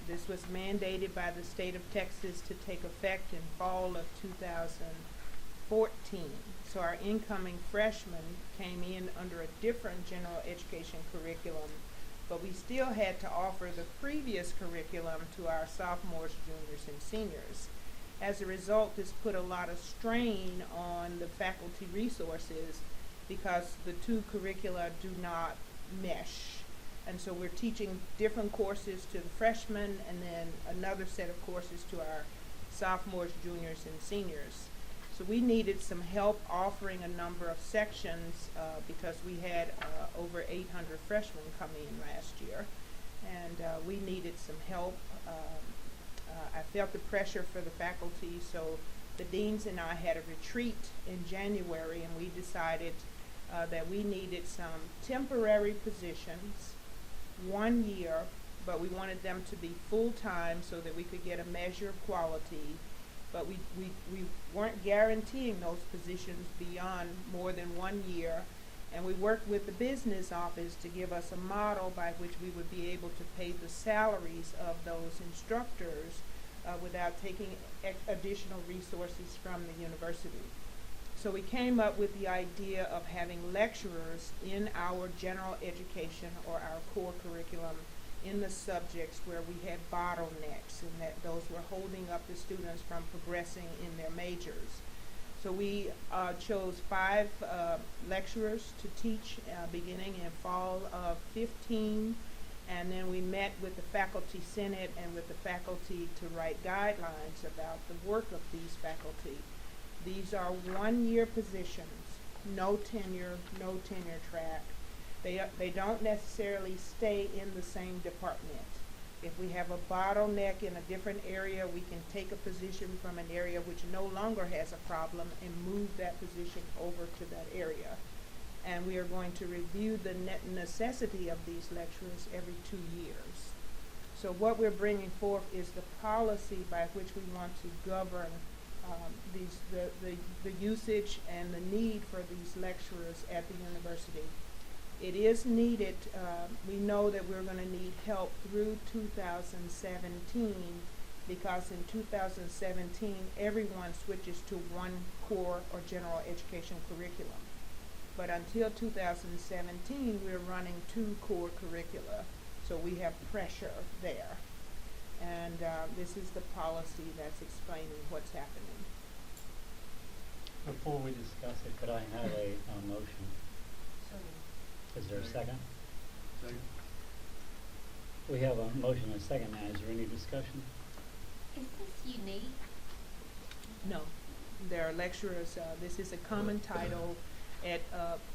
this was mandated by the state of Texas to take effect in fall of 2014. So our incoming freshmen came in under a different general education curriculum, but we still had to offer the previous curriculum to our sophomores, juniors, and seniors. As a result, this put a lot of strain on the faculty resources because the two curricula do not mesh. And so we're teaching different courses to the freshmen and then another set of courses to our sophomores, juniors, and seniors. So we needed some help offering a number of sections because we had over 800 freshmen come in last year, and we needed some help. I felt the pressure for the faculty, so the deans and I had a retreat in January, and we decided that we needed some temporary positions, 1 year, but we wanted them to be full-time so that we could get a measure of quality. But we weren't guaranteeing those positions beyond more than 1 year, and we worked with the business office to give us a model by which we would be able to pay the salaries of those instructors without taking additional resources from the university. So we came up with the idea of having lecturers in our general education or our core curriculum in the subjects where we had bottlenecks, and that those were holding up the students from progressing in their majors. So we chose 5 lecturers to teach beginning in fall of 15, and then we met with the faculty senate and with the faculty to write guidelines about the work of these faculty. These are 1-year positions, no tenure track. They don't necessarily stay in the same department. If we have a bottleneck in a different area, we can take a position from an area which no longer has a problem and move that position over to that area. And we are going to review the necessity of these lecturers every 2 years. So what we're bringing forth is the policy by which we want to govern the usage and the need for these lecturers at the university. It is needed. We know that we're going to need help through 2017 because in 2017 everyone switches to one core or general education curriculum. But until 2017 we're running 2 core curricula, so we have pressure there. And this is the policy that's explaining what's happening. Before we discuss it, could I have a motion? Is there a second? Second. We have a motion and a second now. Is there any discussion? Is this unique? No, there are lecturers. This is a common title at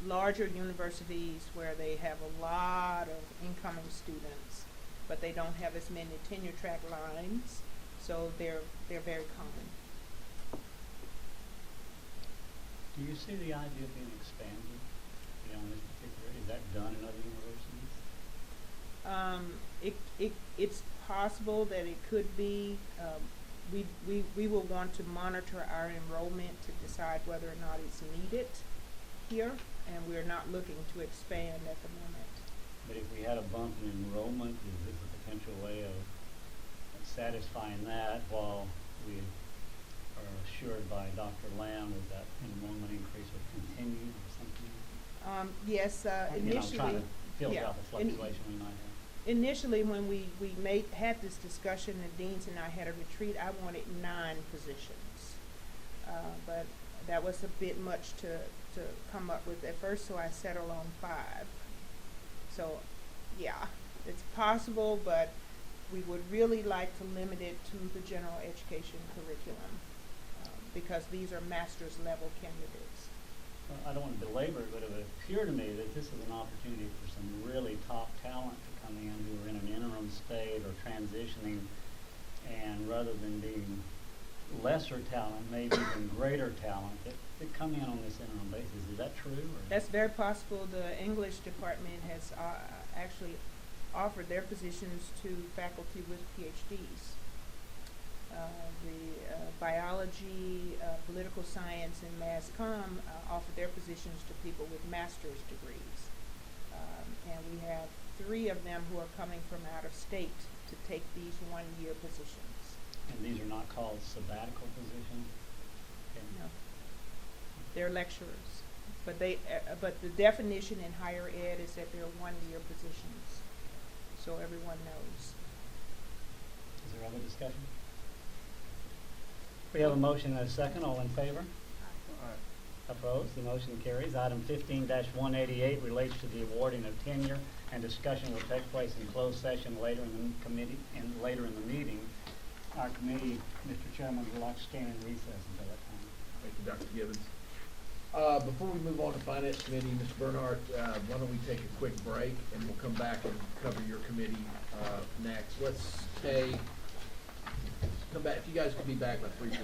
larger universities where they have a lot of incoming students, but they don't have as many tenure track lines, so they're very common. Do you see the idea being expanded? You know, in this particular, is that done in other universities? It's possible that it could be. We will want to monitor our enrollment to decide whether or not it's needed here, and we're not looking to expand at the moment. But if we had a bump in enrollment, is this a potential way of satisfying that while we are assured by Dr. Lamb that that enrollment increase would continue or something? Yes, initially. I'm trying to filter yeah, out the fluctuation we might have. Initially, when we had this discussion, the deans and I had a retreat, I wanted 9 positions. But that was a bit much to come up with at first, so I settled on 5. So, yeah, it's possible, but we would really like to limit it to the general education curriculum, because these are master's level candidates. Well, I don't want to belabor it, but it would appear to me that this is an opportunity for some really top talent to come in who are in an interim state or transitioning, and rather than being lesser talent, maybe even greater talent, that come in on this interim basis. Is that true? Or? That's very possible. The English department has actually offered their positions to faculty with PhDs. The biology, political science, and mass comm offer their positions to people with master's degrees. And we have 3 of them who are coming from out of state to take these 1-year positions. And these are not called sabbatical positions? Okay. No. They're lecturers. But but the definition in higher ed is that they're 1-year positions. So everyone knows. Is there other discussion? We have a motion and a second. All in favor? Opposed? The motion carries. Item 15-188 relates to the awarding of tenure, and discussion will take place in closed session later in the committee and later in the meeting. Our committee, Mr. Chairman, would like to stand in recess until that time. Thank you, Dr. Gibbons. Before we move on to Finance Committee, Mr. Bernhardt, why don't we take a quick break and we'll come back and cover your committee next. Let's stay, come back, if you guys could be back by 3:15.